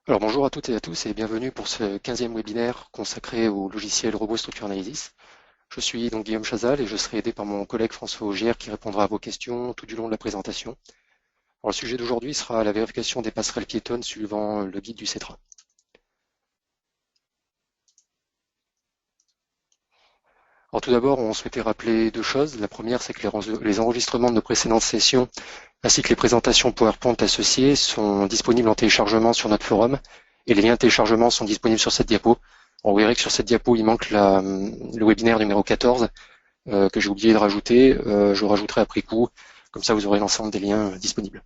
Alors bonjour à toutes et à tous et bienvenue pour ce 15e webinaire consacré au logiciel Robot Structure Analysis. Je suis donc Guillaume Chazal et je serai aidé par mon collègue François Augière qui répondra à vos questions tout du long de la présentation. Alors, le sujet d'aujourd'hui sera la vérification des passerelles piétonnes suivant le guide du CETRA. Alors tout d'abord, on souhaitait rappeler deux choses. La première, c'est que les enregistrements de nos précédentes sessions ainsi que les présentations PowerPoint associées sont disponibles en téléchargement sur notre forum et les liens de téléchargement sont disponibles sur cette diapo. Vous verrez que sur cette diapo, il manque le webinaire numéro 14 que j'ai oublié de rajouter. Je le rajouterai après coup, comme ça vous aurez l'ensemble des liens disponibles.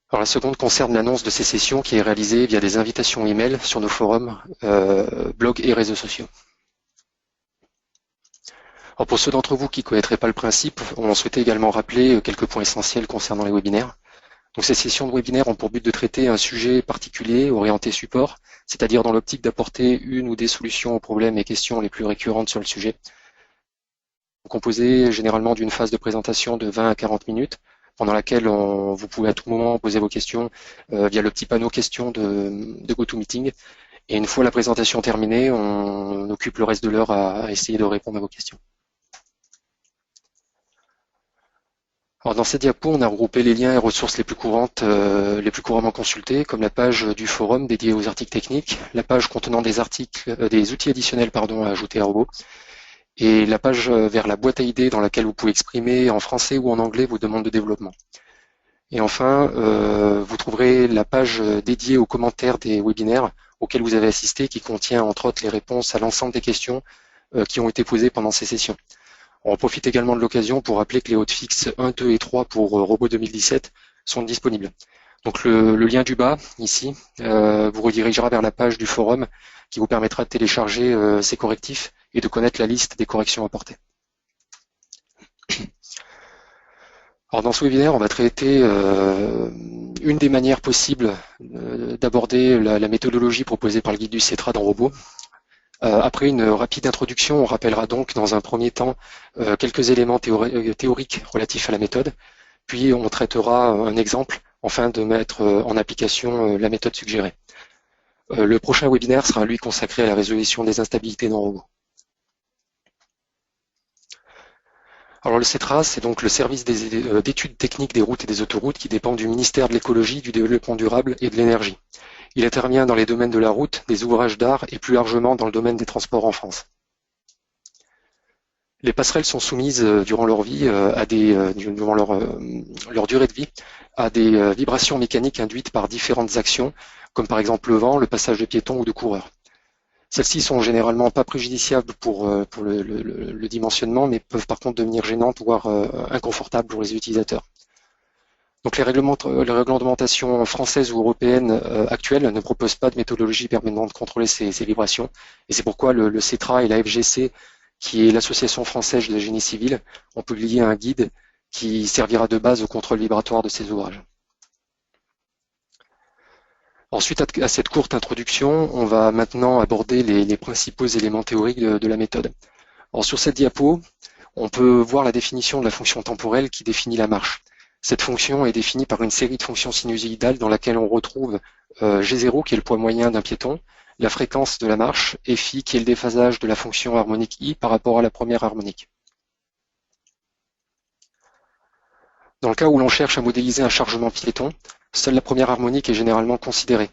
Alors la seconde concerne l'annonce de ces sessions qui est réalisée via des invitations email sur nos forums, blogs et réseaux sociaux. Alors pour ceux d'entre vous qui ne connaîtraient pas le principe, on souhaitait également rappeler quelques points essentiels concernant les webinaires. Donc ces sessions de webinaire ont pour but de traiter un sujet particulier orienté support, c'est-à-dire dans l'optique d'apporter une ou des solutions aux problèmes et questions les plus récurrentes sur le sujet. Composé généralement d'une phase de présentation de 20 à 40 minutes, pendant laquelle vous pouvez à tout moment poser vos questions via le petit panneau questions de GoToMeeting. Et une fois la présentation terminée, on occupe le reste de l'heure à essayer de répondre à vos questions. Alors dans cette diapo, on a regroupé les liens et ressources les plus couramment consultées, comme la page du forum dédiée aux articles techniques, la page contenant des outils additionnels à ajouter à Robot, et la page vers la boîte à idées dans laquelle vous pouvez exprimer en français ou en anglais vos demandes de développement. Et enfin, vous trouverez la page dédiée aux commentaires des webinaires auxquels vous avez assisté, qui contient entre autres les réponses à l'ensemble des questions qui ont été posées pendant ces sessions. On profite également de l'occasion pour rappeler que les hotfix 1, 2 et 3 pour Robot 2017 sont disponibles. Donc le lien du bas, ici, vous redirigera vers la page du forum qui vous permettra de télécharger ces correctifs et de connaître la liste des corrections apportées. Alors dans ce webinaire, on va traiter une des manières possibles d'aborder la méthodologie proposée par le guide du CETRA dans Robot. Après une rapide introduction, on rappellera donc dans un premier temps quelques éléments théoriques relatifs à la méthode, puis on traitera un exemple afin de mettre en application la méthode suggérée. Le prochain webinaire sera lui consacré à la résolution des instabilités dans Robot. Alors le CETRA, c'est donc le service d'études techniques des routes et des autoroutes qui dépend du ministère de l'écologie, du développement durable et de l'énergie. Il intervient dans les domaines de la route, des ouvrages d'art et plus largement dans le domaine des transports en France. Les passerelles sont soumises durant leur vie, durant leur durée de vie, à des vibrations mécaniques induites par différentes actions, comme par exemple le vent, le passage de piétons ou de coureurs. Celles-ci sont généralement pas préjudiciables pour le dimensionnement, mais peuvent par contre devenir gênantes, voire inconfortables pour les utilisateurs. Donc les réglementations françaises ou européennes actuelles ne proposent pas de méthodologie permettant de contrôler ces vibrations, et c'est pourquoi le CETRA et la FGC, qui est l'Association française de génie civil, ont publié un guide qui servira de base au contrôle vibratoire de ces ouvrages. Ensuite, à cette courte introduction, on va maintenant aborder les principaux éléments théoriques de la méthode. Alors, sur cette diapo, on peut voir la définition de la fonction temporelle qui définit la marche. Cette fonction est définie par une série de fonctions sinusoïdales dans laquelle on retrouve G0 qui est le poids moyen d'un piéton, la fréquence de la marche, et phi qui est le déphasage de la fonction harmonique I par rapport à la première harmonique. Dans le cas où l'on cherche à modéliser un chargement piéton, seule la première harmonique est généralement considérée.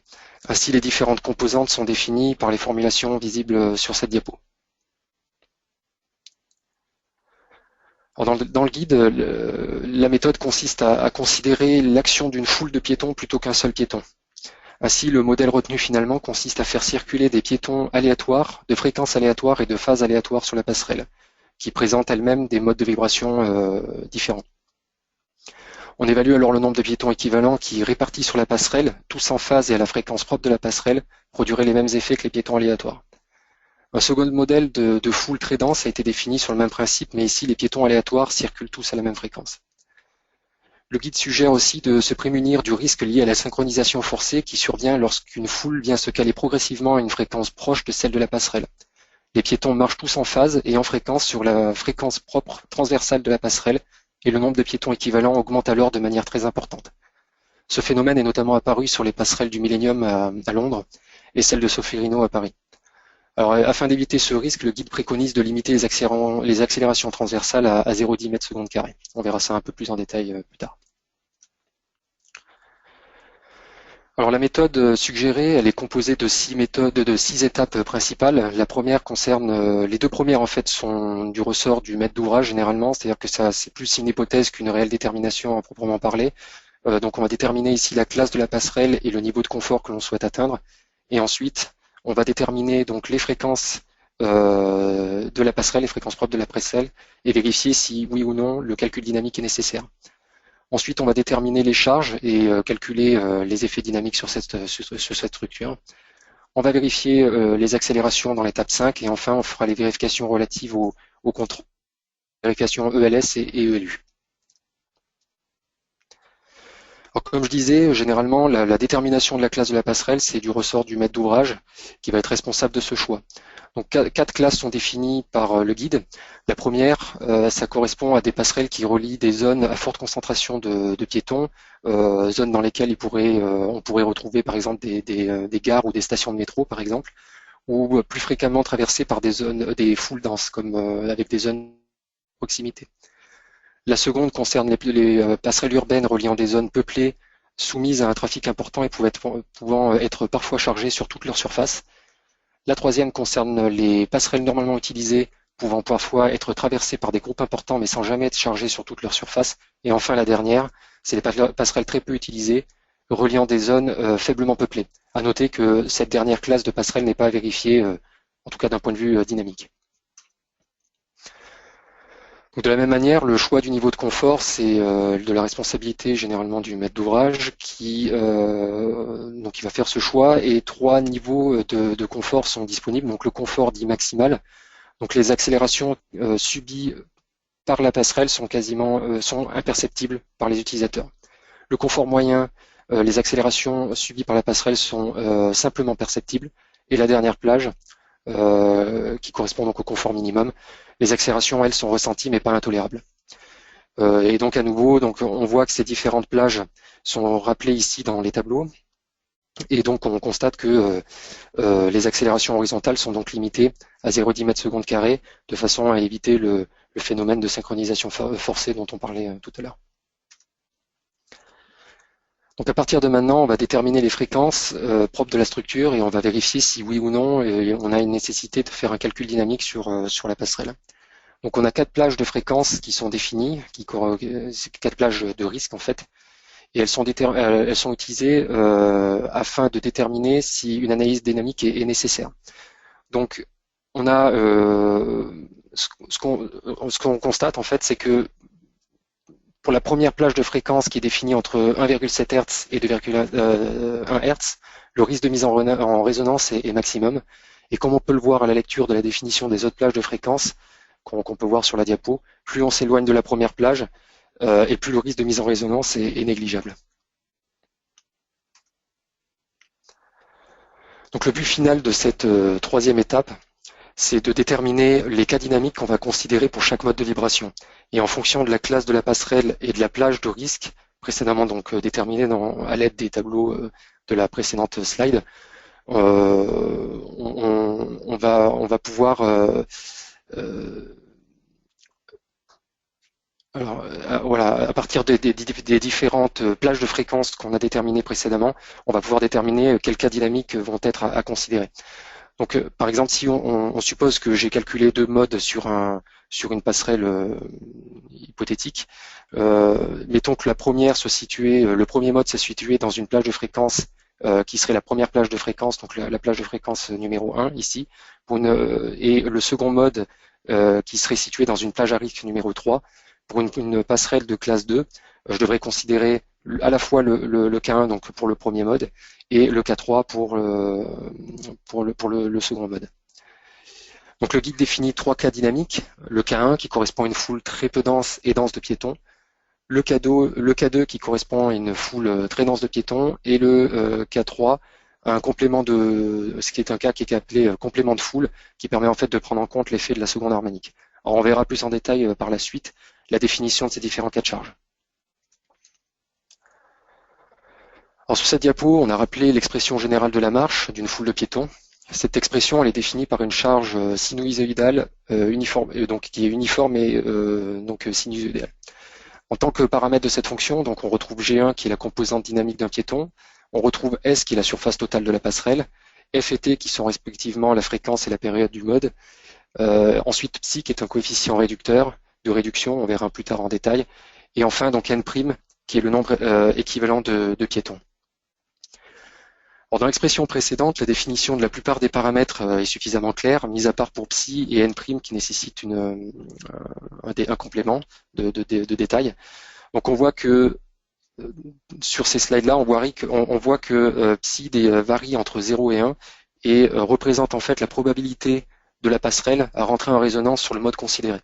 Ainsi, les différentes composantes sont définies par les formulations visibles sur cette diapo. Alors dans le guide, la méthode consiste à considérer l'action d'une foule de piétons plutôt qu'un seul piéton. Ainsi, le modèle retenu finalement consiste à faire circuler des piétons aléatoires, de fréquences aléatoires et de phases aléatoires sur la passerelle, qui présentent elles-mêmes des modes de vibration différents. On évalue alors le nombre de piétons équivalents qui, répartis sur la passerelle, tous en phase et à la fréquence propre de la passerelle, produiraient les mêmes effets que les piétons aléatoires. Un second modèle de foule très dense a été défini sur le même principe, mais ici les piétons aléatoires circulent tous à la même fréquence. Le guide suggère aussi de se prémunir du risque lié à la synchronisation forcée qui survient lorsqu'une foule vient se caler progressivement à une fréquence proche de celle de la passerelle. Les piétons marchent tous en phase et en fréquence sur la fréquence propre transversale de la passerelle, et le nombre de piétons équivalents augmente alors de manière très importante. Ce phénomène est notamment apparu sur les passerelles du Millennium à Londres et celle de Solferino à Paris. Alors, afin d'éviter ce risque, le guide préconise de limiter les accélérations transversales à 0,10 m/s². On verra ça un peu plus en détail plus tard. Alors la méthode suggérée, elle est composée de 6 étapes principales. La première concerne, les deux premières en fait sont du ressort du maître d'ouvrage généralement, c'est-à-dire que ça c'est plus une hypothèse qu'une réelle détermination à proprement parler. Donc on va déterminer ici la classe de la passerelle et le niveau de confort que l'on souhaite atteindre. Et ensuite, on va déterminer donc les fréquences de la passerelle, les fréquences propres de la passerelle, et vérifier si oui ou non le calcul dynamique est nécessaire. Ensuite, on va déterminer les charges et calculer les effets dynamiques sur cette structure. On va vérifier les accélérations dans l'étape 5 et enfin on fera les vérifications relatives au contrôle, vérifications ELS et ELU. Alors, comme je disais, généralement la détermination de la classe de la passerelle, c'est du ressort du maître d'ouvrage qui va être responsable de ce choix. Donc 4 classes sont définies par le guide. La première, ça correspond à des passerelles qui relient des zones à forte concentration de piétons, zones dans lesquelles on pourrait retrouver par exemple des gares ou des stations de métro par exemple, ou plus fréquemment traversées par des foules denses, comme avec des zones de proximité. La seconde concerne les passerelles urbaines reliant des zones peuplées, soumises à un trafic important et pouvant être parfois chargées sur toute leur surface. La troisième concerne les passerelles normalement utilisées, pouvant parfois être traversées par des groupes importants mais sans jamais être chargées sur toute leur surface. Et enfin la dernière, c'est les passerelles très peu utilisées, reliant des zones faiblement peuplées. À noter que cette dernière classe de passerelle n'est pas vérifiée, en tout cas d'un point de vue dynamique. Donc de la même manière, le choix du niveau de confort, c'est de la responsabilité généralement du maître d'ouvrage donc il va faire ce choix et 3 niveaux de confort sont disponibles. Donc le confort dit maximal. Donc les accélérations subies par la passerelle sont sont imperceptibles par les utilisateurs. Le confort moyen, les accélérations subies par la passerelle sont simplement perceptibles. Et la dernière plage, qui correspond donc au confort minimum, les accélérations, elles, sont ressenties mais pas intolérables. Et donc à nouveau, on voit que ces différentes plages sont rappelées ici dans les tableaux. Et donc on constate que les accélérations horizontales sont donc limitées à 0,10 m/s², de façon à éviter le phénomène de synchronisation forcée dont on parlait tout à l'heure. Donc à partir de maintenant, on va déterminer les fréquences propres de la structure et on va vérifier si oui ou non on a une nécessité de faire un calcul dynamique sur la passerelle. Donc on a 4 plages de fréquences qui sont définies, c'est 4 plages de risque en fait, et elles sont utilisées afin de déterminer si une analyse dynamique est nécessaire. Donc on a ce qu'on constate en fait, c'est que pour la première plage de fréquence qui est définie entre 1,7 Hz et 2,1 Hz, le risque de mise en résonance est maximum. Et comme on peut le voir à la lecture de la définition des autres plages de fréquence, qu'on peut voir sur la diapo, plus on s'éloigne de la première plage, et plus le risque de mise en résonance est négligeable. Donc le but final de cette troisième étape, c'est de déterminer les cas dynamiques qu'on va considérer pour chaque mode de vibration. Et en fonction de la classe de la passerelle et de la plage de risque, précédemment donc déterminée à l'aide des tableaux de la précédente slide, on va pouvoir voilà, à partir des différentes plages de fréquences qu'on a déterminées précédemment, on va pouvoir déterminer quels cas dynamiques vont être à considérer. Donc, par exemple, si on suppose que j'ai calculé 2 modes sur une passerelle hypothétique, mettons que le premier mode se situait dans une plage de fréquence qui serait la première plage de fréquence, donc la plage de fréquence numéro 1 ici, et le second mode qui serait situé dans une plage à risque numéro 3, pour une passerelle de classe 2, je devrais considérer à la fois le K1 donc pour le premier mode et le K3 pour le second mode. Donc le guide définit 3 cas dynamiques, le K1 qui correspond à une foule très peu dense et dense de piétons, le K2 qui correspond à une foule très dense de piétons et le K3 à un complément ce qui est un cas qui est appelé complément de foule, qui permet en fait de prendre en compte l'effet de la seconde harmonique. Alors on verra plus en détail par la suite la définition de ces différents cas de charge. Alors sur cette diapo, on a rappelé l'expression générale de la marche d'une foule de piétons. Cette expression, elle est définie par une charge sinusoïdale uniforme, donc qui est uniforme et donc sinusoïdale. En tant que paramètre de cette fonction, donc on retrouve G1 qui est la composante dynamique d'un piéton, on retrouve S qui est la surface totale de la passerelle, F et T qui sont respectivement la fréquence et la période du mode, ensuite psi qui est un coefficient réducteur de réduction, on verra plus tard en détail, et enfin donc N' qui est le nombre équivalent de piétons. Alors, dans l'expression précédente, la définition de la plupart des paramètres est suffisamment claire, mis à part pour psi et n' qui nécessitent un complément de détail. Donc on voit que sur ces slides-là, on voit que psi varie entre 0 et 1 et représente en fait la probabilité de la passerelle à rentrer en résonance sur le mode considéré.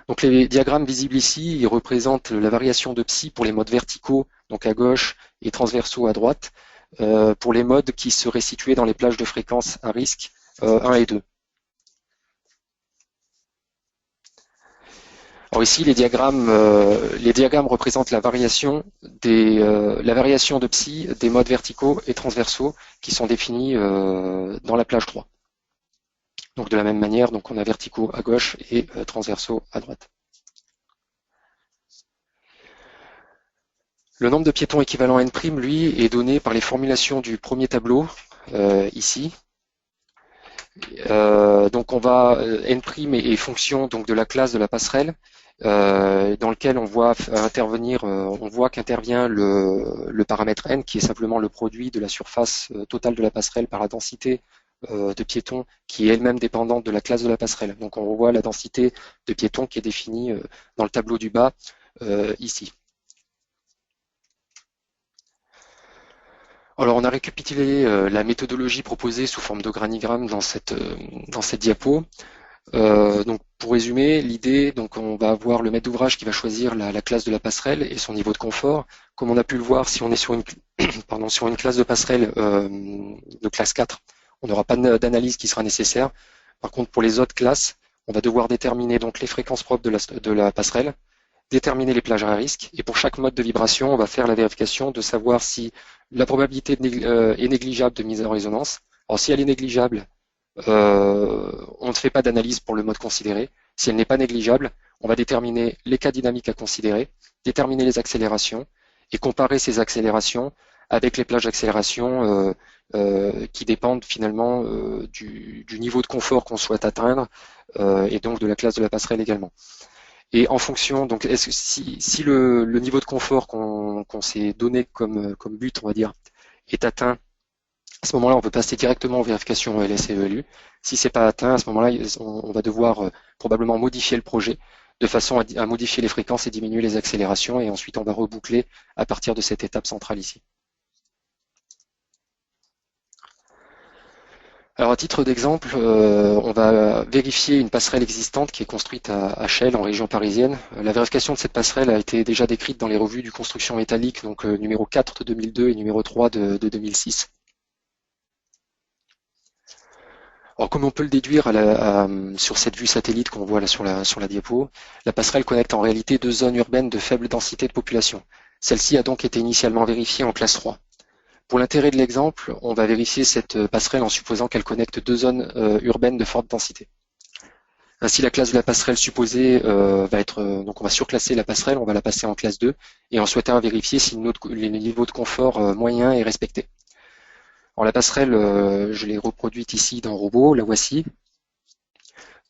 Donc les diagrammes visibles ici, ils représentent la variation de psi pour les modes verticaux, donc à gauche, et transversaux à droite, pour les modes qui seraient situés dans les plages de fréquence à risque 1 et 2. Alors ici, les diagrammes représentent la variation de psi des modes verticaux et transversaux qui sont définis dans la plage 3. Donc de la même manière, donc on a verticaux à gauche et transversaux à droite. Le nombre de piétons équivalent N', lui, est donné par les formulations du premier tableau, ici. Donc on va N' est fonction donc de la classe de la passerelle, dans lequel on voit qu'intervient le paramètre N, qui est simplement le produit de la surface totale de la passerelle par la densité de piétons, qui est elle-même dépendante de la classe de la passerelle. Donc on revoit la densité de piétons qui est définie dans le tableau du bas, ici. Alors on a récapitulé la méthodologie proposée sous forme de granigramme dans cette diapo. Donc pour résumer, l'idée, donc on va avoir le maître d'ouvrage qui va choisir la classe de la passerelle et son niveau de confort. Comme on a pu le voir, si on est sur une, sur une classe de passerelle de classe 4, on n'aura pas d'analyse qui sera nécessaire. Par contre, pour les autres classes, on va devoir déterminer donc les fréquences propres de la passerelle, déterminer les plages à risque, et pour chaque mode de vibration, on va faire la vérification de savoir si la probabilité est négligeable de mise en résonance. Alors si elle est négligeable, on ne fait pas d'analyse pour le mode considéré. Si elle n'est pas négligeable, on va déterminer les cas dynamiques à considérer, déterminer les accélérations et comparer ces accélérations avec les plages d'accélération qui dépendent finalement du niveau de confort qu'on souhaite atteindre et donc de la classe de la passerelle également. Et en fonction, donc si le niveau de confort qu'on s'est donné comme but, on va dire, est atteint, à ce moment-là, on peut passer directement aux vérifications ELS et ELU. Si c'est pas atteint, à ce moment-là, on va devoir probablement modifier le projet de façon à modifier les fréquences et diminuer les accélérations, et ensuite on va reboucler à partir de cette étape centrale ici. Alors à titre d'exemple, on va vérifier une passerelle existante qui est construite à Chelles en région parisienne. La vérification de cette passerelle a été déjà décrite dans les revues du construction métallique, donc numéro 4 de 2002 et numéro 3 de 2006. Alors comme on peut le déduire sur cette vue satellite qu'on voit là sur la diapo, la passerelle connecte en réalité deux zones urbaines de faible densité de population. Celle-ci a donc été initialement vérifiée en classe 3. Pour l'intérêt de l'exemple, on va vérifier cette passerelle en supposant qu'elle connecte deux zones urbaines de forte densité. Ainsi, la classe de la passerelle supposée va être, donc on va surclasser la passerelle, on va la passer en classe 2, et en souhaitant vérifier si le niveau de confort moyen est respecté. Alors la passerelle, je l'ai reproduite ici dans Robot, la voici.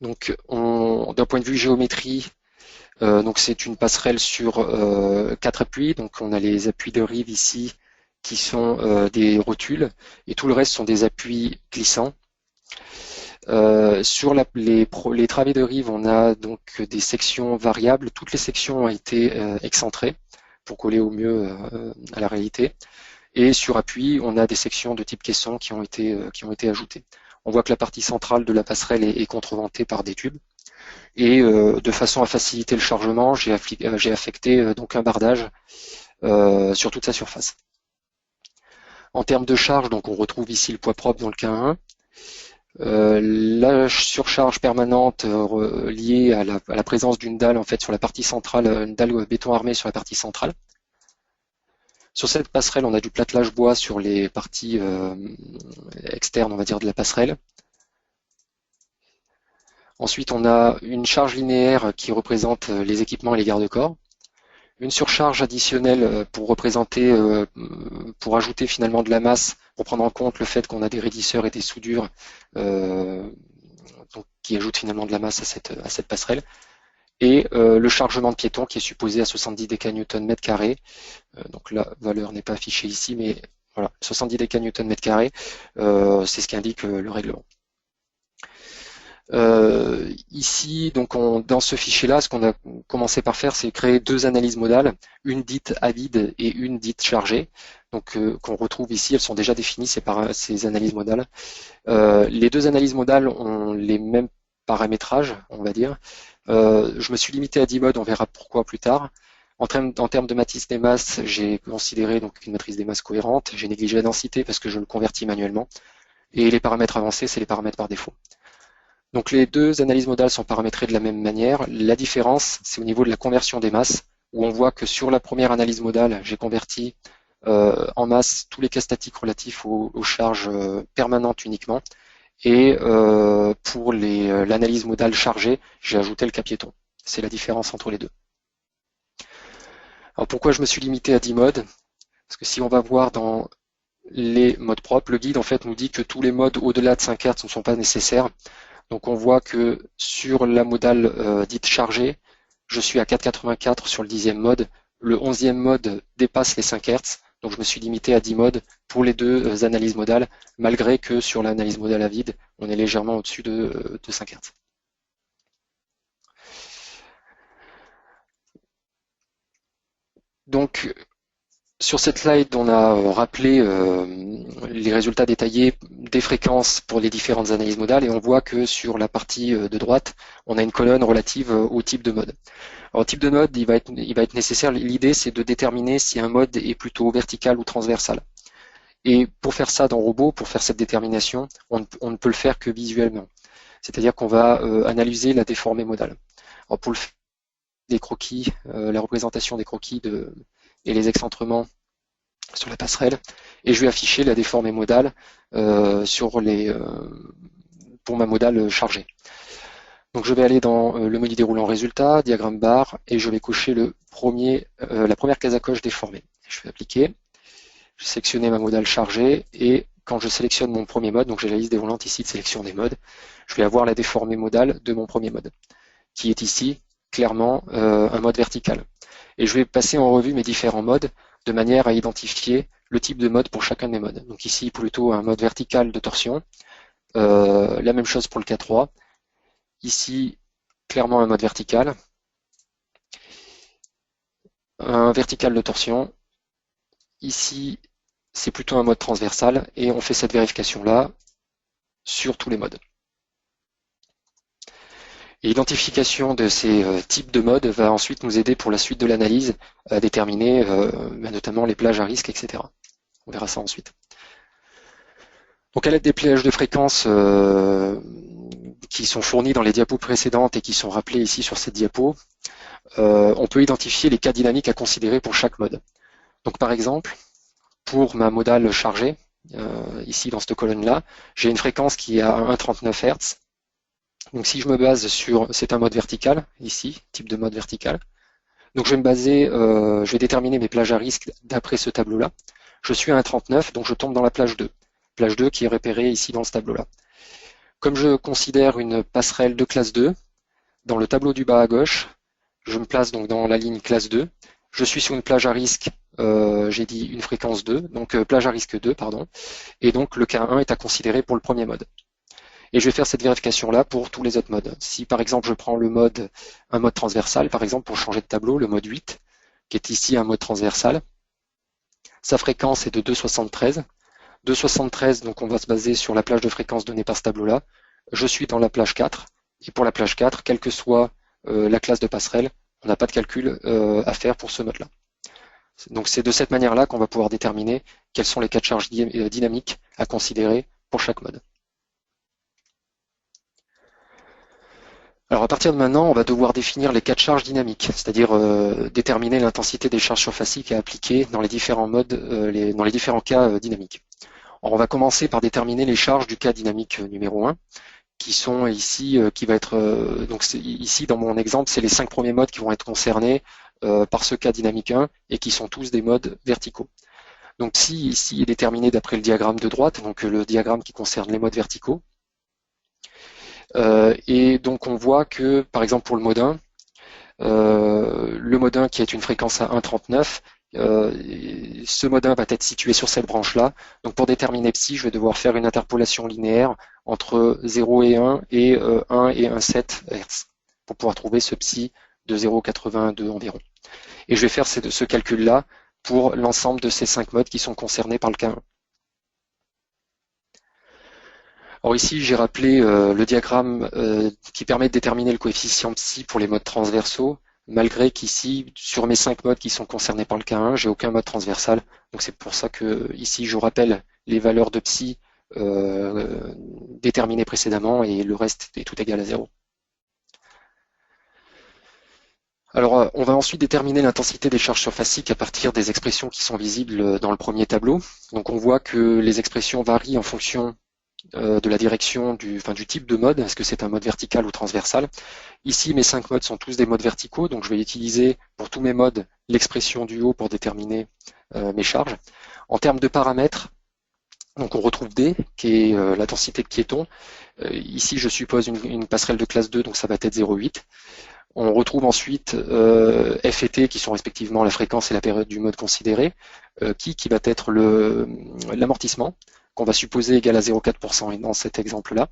Donc d'un point de vue géométrie, donc c'est une passerelle sur 4 appuis, donc on a les appuis de rive ici qui sont des rotules, et tout le reste sont des appuis glissants. Sur les travées de rive, on a donc des sections variables. Toutes les sections ont été excentrées pour coller au mieux à la réalité. Et sur appui, on a des sections de type caisson qui ont été ajoutées. On voit que la partie centrale de la passerelle est contreventée par des tubes. Et de façon à faciliter le chargement, j'ai affecté donc un bardage sur toute sa surface. En termes de charge, donc on retrouve ici le poids propre dans le cas 1. La surcharge permanente liée à la présence d'une dalle en fait sur la partie centrale, une dalle béton armé sur la partie centrale. Sur cette passerelle, on a du platelage bois sur les parties externes, on va dire, de la passerelle. Ensuite, on a une charge linéaire qui représente les équipements et les garde-corps. Une surcharge additionnelle pour ajouter finalement de la masse, pour prendre en compte le fait qu'on a des raidisseurs et des soudures donc, qui ajoutent finalement de la masse à cette passerelle. Et le chargement de piéton qui est supposé à 70 décanewtons mètre carré. Donc la valeur n'est pas affichée ici, mais voilà, 70 décanewtons mètre carré, c'est ce qu'indique le règlement. Ici, donc dans ce fichier-là, ce qu'on a commencé par faire, c'est créer deux analyses modales, une dite à vide et une dite chargée. Donc qu'on retrouve ici, elles sont déjà définies ces analyses modales. Les deux analyses modales ont les mêmes paramétrages, on va dire. Je me suis limité à 10 modes, on verra pourquoi plus tard. En termes de matrice des masses, j'ai considéré donc une matrice des masses cohérente. J'ai négligé la densité parce que je le convertis manuellement. Et les paramètres avancés, c'est les paramètres par défaut. Donc les deux analyses modales sont paramétrées de la même manière. La différence, c'est au niveau de la conversion des masses, où on voit que sur la première analyse modale, j'ai converti en masse tous les cas statiques relatifs aux charges permanentes uniquement. Et pour l'analyse modale chargée, j'ai ajouté le cas piéton. C'est la différence entre les deux. Alors pourquoi je me suis limité à 10 modes? Parce que si on va voir dans les modes propres, le guide en fait nous dit que tous les modes au-delà de 5 Hz ne sont pas nécessaires. Donc on voit que sur la modale dite chargée, je suis à 4,84 sur le 10e mode. Le 11e mode dépasse les 5 Hz. Donc je me suis limité à 10 modes pour les deux analyses modales, malgré que sur l'analyse modale à vide, on est légèrement au-dessus de 5 Hz. Donc sur cette slide, on a rappelé les résultats détaillés des fréquences pour les différentes analyses modales et on voit que sur la partie de droite, on a une colonne relative au type de mode. Alors, type de mode, il va être nécessaire. L'idée, c'est de déterminer si un mode est plutôt vertical ou transversal. Et pour faire ça dans Robot, pour faire cette détermination, on ne peut le faire que visuellement. C'est-à-dire qu'on va analyser la déformée modale. Alors, pour le faire, des croquis, la représentation des croquis et les excentrements sur la passerelle, et je vais afficher la déformée modale pour ma modale chargée. Donc je vais aller dans le menu déroulant résultat, diagramme bar, et je vais cocher la première case à coche déformée. Je vais appliquer, je vais sélectionner ma modale chargée, et quand je sélectionne mon premier mode, donc j'ai la liste déroulante ici de sélection des modes, je vais avoir la déformée modale de mon premier mode, qui est ici clairement un mode vertical. Et je vais passer en revue mes différents modes de manière à identifier le type de mode pour chacun de mes modes. Donc ici plutôt un mode vertical de torsion, la même chose pour le K3. Ici, clairement un mode vertical, un vertical de torsion. Ici, c'est plutôt un mode transversal et on fait cette vérification-là sur tous les modes. Et l'identification de ces types de modes va ensuite nous aider pour la suite de l'analyse à déterminer notamment les plages à risque, etc. On verra ça ensuite. Donc à l'aide des plages de fréquences qui sont fournis dans les diapos précédentes et qui sont rappelés ici sur cette diapo, on peut identifier les cas dynamiques à considérer pour chaque mode. Donc par exemple, pour ma modale chargée, ici dans cette colonne-là, j'ai une fréquence qui est à 1,39 Hz. Donc si je me base sur, c'est un mode vertical, ici, type de mode vertical. Donc je vais déterminer mes plages à risque d'après ce tableau-là. Je suis à 1,39, donc je tombe dans la plage 2. Plage 2 qui est repérée ici dans ce tableau-là. Comme je considère une passerelle de classe 2, dans le tableau du bas à gauche, je me place donc dans la ligne classe 2. Je suis sur une plage à risque, j'ai dit une fréquence 2, donc plage à risque 2, pardon. Et donc le K1 est à considérer pour le premier mode. Et je vais faire cette vérification-là pour tous les autres modes. Si par exemple je prends un mode transversal, par exemple pour changer de tableau, le mode 8, qui est ici un mode transversal, sa fréquence est de 2,73. 2,73, donc on va se baser sur la plage de fréquence donnée par ce tableau-là. Je suis dans la plage 4, et pour la plage 4, quelle que soit la classe de passerelle, on n'a pas de calcul à faire pour ce mode-là. Donc c'est de cette manière-là qu'on va pouvoir déterminer quels sont les cas de charge dynamiques à considérer pour chaque mode. Alors à partir de maintenant, on va devoir définir les cas de charge dynamiques, c'est-à-dire déterminer l'intensité des charges surfaciques à appliquer dans les différents modes, dans les différents cas dynamiques. Alors, on va commencer par déterminer les charges du cas dynamique numéro 1, qui sont ici, qui va être donc ici dans mon exemple, c'est les 5 premiers modes qui vont être concernés par ce cas dynamique 1 et qui sont tous des modes verticaux. Donc si ici est déterminé d'après le diagramme de droite, donc le diagramme qui concerne les modes verticaux, et donc on voit que par exemple pour le mode 1, le mode 1 qui est une fréquence à 1,39, ce mode 1 va être situé sur cette branche-là. Donc pour déterminer psi, je vais devoir faire une interpolation linéaire entre 0 et 1 et 1 et 1,7 Hz pour pouvoir trouver ce psi de 0,82 environ. Et je vais faire ce calcul-là pour l'ensemble de ces 5 modes qui sont concernés par le K1. Alors ici, j'ai rappelé le diagramme qui permet de déterminer le coefficient psi pour les modes transversaux, malgré qu'ici, sur mes 5 modes qui sont concernés par le K1, j'ai aucun mode transversal. Donc c'est pour ça que ici, je rappelle les valeurs de psi déterminées précédemment et le reste est tout égal à 0. Alors, on va ensuite déterminer l'intensité des charges surfaciques à partir des expressions qui sont visibles dans le premier tableau. Donc on voit que les expressions varient en fonction de la direction du type de mode, est-ce que c'est un mode vertical ou transversal. Ici, mes 5 modes sont tous des modes verticaux, donc je vais utiliser pour tous mes modes l'expression du haut pour déterminer mes charges. En termes de paramètres, donc on retrouve D, qui est la densité de piétons. Ici, je suppose une passerelle de classe 2, donc ça va être 0,8. On retrouve ensuite F et T, qui sont respectivement la fréquence et la période du mode considéré, qui va être l'amortissement, qu'on va supposer égal à 0,4% dans cet exemple-là.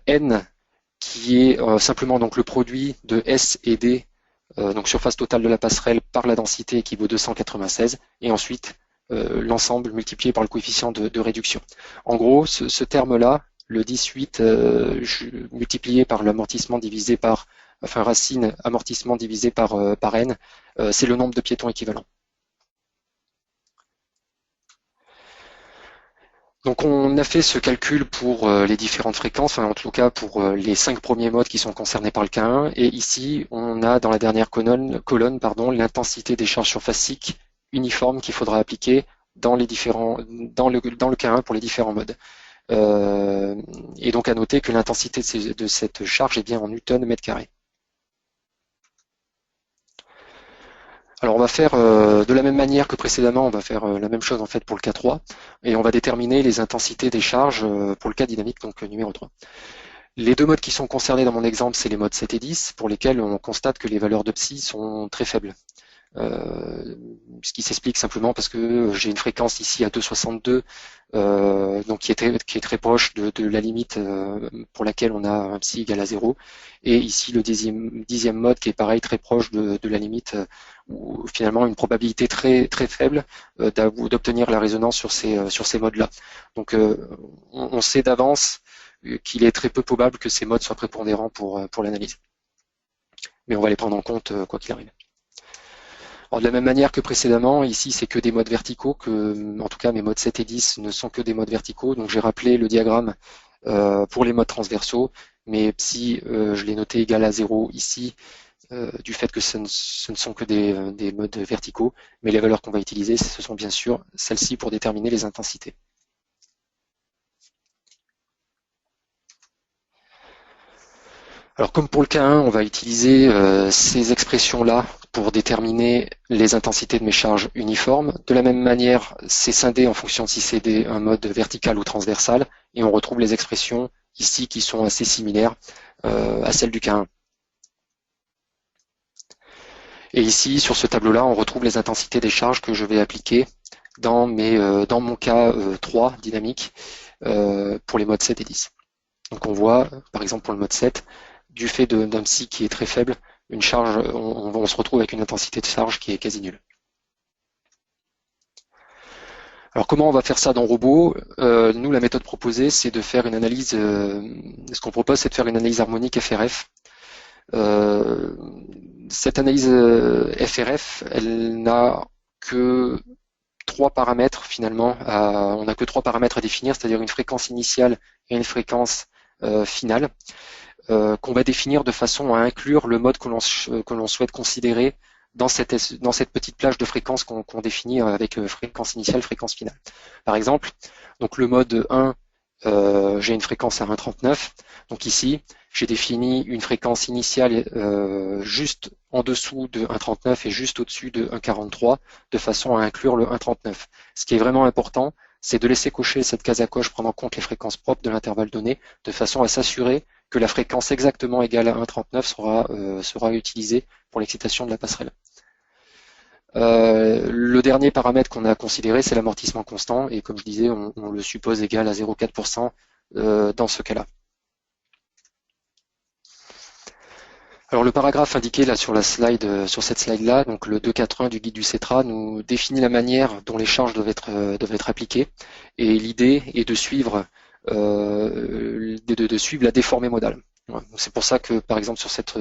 N, qui est simplement donc le produit de S et D, donc surface totale de la passerelle par la densité qui vaut 296, et ensuite l'ensemble multiplié par le coefficient de réduction. En gros, ce terme-là, le 18 multiplié par l'amortissement divisé par, enfin racine amortissement divisé par N, c'est le nombre de piétons équivalent. Donc on a fait ce calcul pour les différentes fréquences, enfin, en tout cas pour les 5 premiers modes qui sont concernés par le K1, et ici on a dans la dernière colonne l'intensité des charges surfaciques uniformes qu'il faudra appliquer dans le K1 pour les différents modes. Et donc à noter que l'intensité de cette charge est bien en newton mètre carré. Alors on va faire de la même manière que précédemment, on va faire la même chose en fait pour le K3 et on va déterminer les intensités des charges pour le cas dynamique, donc numéro 3. Les deux modes qui sont concernés dans mon exemple, c'est les modes 7 et 10 pour lesquels on constate que les valeurs de psi sont très faibles. Ce qui s'explique simplement parce que j'ai une fréquence ici à 2,62 donc qui est très proche de la limite pour laquelle on a un psi égal à 0, et ici le dixième mode qui est pareil très proche de la limite où finalement une probabilité très faible d'obtenir la résonance sur ces modes-là. Donc on sait d'avance qu'il est très peu probable que ces modes soient prépondérants pour l'analyse. Mais on va les prendre en compte quoi qu'il arrive. Alors, de la même manière que précédemment, ici c'est que des modes verticaux, en tout cas mes modes 7 et 10 ne sont que des modes verticaux, donc j'ai rappelé le diagramme pour les modes transversaux, mais psi je l'ai noté égal à 0 ici, du fait que ce ne sont que des modes verticaux, mais les valeurs qu'on va utiliser, ce sont bien sûr celles-ci pour déterminer les intensités. Alors comme pour le K1, on va utiliser ces expressions-là pour déterminer les intensités de mes charges uniformes. De la même manière, c'est scindé en fonction de si c'est un mode vertical ou transversal, et on retrouve les expressions ici qui sont assez similaires à celles du K1. Et ici, sur ce tableau-là, on retrouve les intensités des charges que je vais appliquer dans mon cas 3 dynamique pour les modes 7 et 10. Donc on voit, par exemple pour le mode 7, du fait d'un psi qui est très faible, une charge, on se retrouve avec une intensité de charge qui est quasi nulle. Alors comment on va faire ça dans Robot? Nous, la méthode proposée, c'est de faire une analyse, ce qu'on propose, c'est de faire une analyse harmonique FRF. Cette analyse FRF, elle n'a que 3 paramètres finalement, on n'a que 3 paramètres à définir, c'est-à-dire une fréquence initiale et une fréquence finale. qu'on va définir de façon à inclure le mode que l'on souhaite considérer dans cette petite plage de fréquences qu'on définit avec fréquence initiale, fréquence finale. Par exemple, donc le mode 1, j'ai une fréquence à 1,39. Donc ici, j'ai défini une fréquence initiale juste en dessous de 1,39 et juste au-dessus de 1,43 de façon à inclure le 1,39. Ce qui est vraiment important, c'est de laisser cocher cette case à coche, prendre en compte les fréquences propres de l'intervalle donné, de façon à s'assurer que la fréquence exactement égale à 1,39 sera utilisée pour l'excitation de la passerelle. Le dernier paramètre qu'on a considéré, c'est l'amortissement constant, et comme je disais, on le suppose égal à 0,4% dans ce cas-là. Alors le paragraphe indiqué là sur cette slide-là, donc le 2.4.1 du guide du CETRA, nous définit la manière dont les charges doivent être appliquées, et l'idée est de suivre la déformée modale. C'est pour ça que, par exemple, sur cette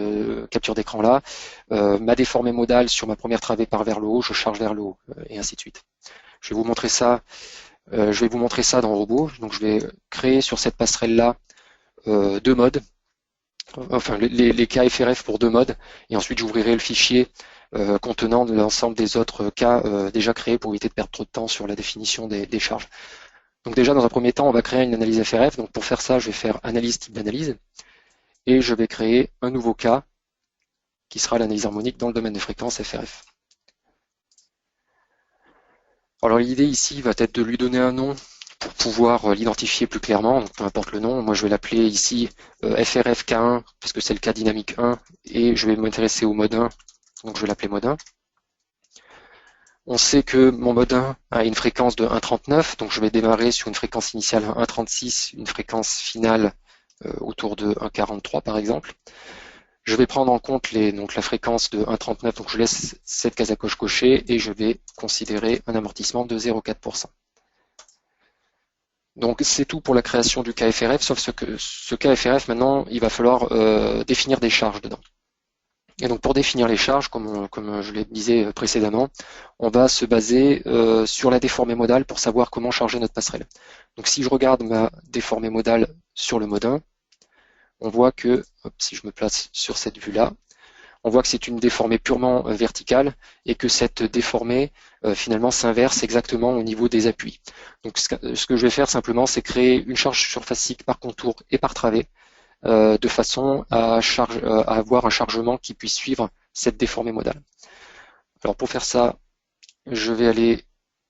capture d'écran-là, ma déformée modale sur ma première travée part vers le haut, je charge vers le haut, et ainsi de suite. Je vais vous montrer ça dans Robot. Donc je vais créer sur cette passerelle-là deux modes, enfin les cas FRF pour deux modes, et ensuite j'ouvrirai le fichier contenant l'ensemble des autres cas déjà créés pour éviter de perdre trop de temps sur la définition des charges. Donc déjà, dans un premier temps, on va créer une analyse FRF. Donc pour faire ça, je vais faire analyse type d'analyse, et je vais créer un nouveau cas qui sera l'analyse harmonique dans le domaine des fréquences FRF. Alors l'idée ici va être de lui donner un nom pour pouvoir l'identifier plus clairement, donc peu importe le nom. Moi je vais l'appeler ici FRF K1 parce que c'est le cas dynamique 1, et je vais m'intéresser au mode 1, donc je vais l'appeler mode 1. On sait que mon mode 1 a une fréquence de 1,39, donc je vais démarrer sur une fréquence initiale 1,36, une fréquence finale autour de 1,43 par exemple. Je vais prendre en compte la fréquence de 1,39, donc je laisse cette case à coche cochée, et je vais considérer un amortissement de 0,4%. Donc c'est tout pour la création du KFRF, sauf ce KFRF, maintenant, il va falloir définir des charges dedans. Et donc pour définir les charges, comme je le disais précédemment, on va se baser sur la déformée modale pour savoir comment charger notre passerelle. Donc si je regarde ma déformée modale sur le mode 1, on voit que, si je me place sur cette vue-là, on voit que c'est une déformée purement verticale, et que cette déformée finalement s'inverse exactement au niveau des appuis. Donc ce que je vais faire simplement, c'est créer une charge surfacique par contour et par travée, de façon à avoir un chargement qui puisse suivre cette déformée modale. Alors pour faire ça, je vais aller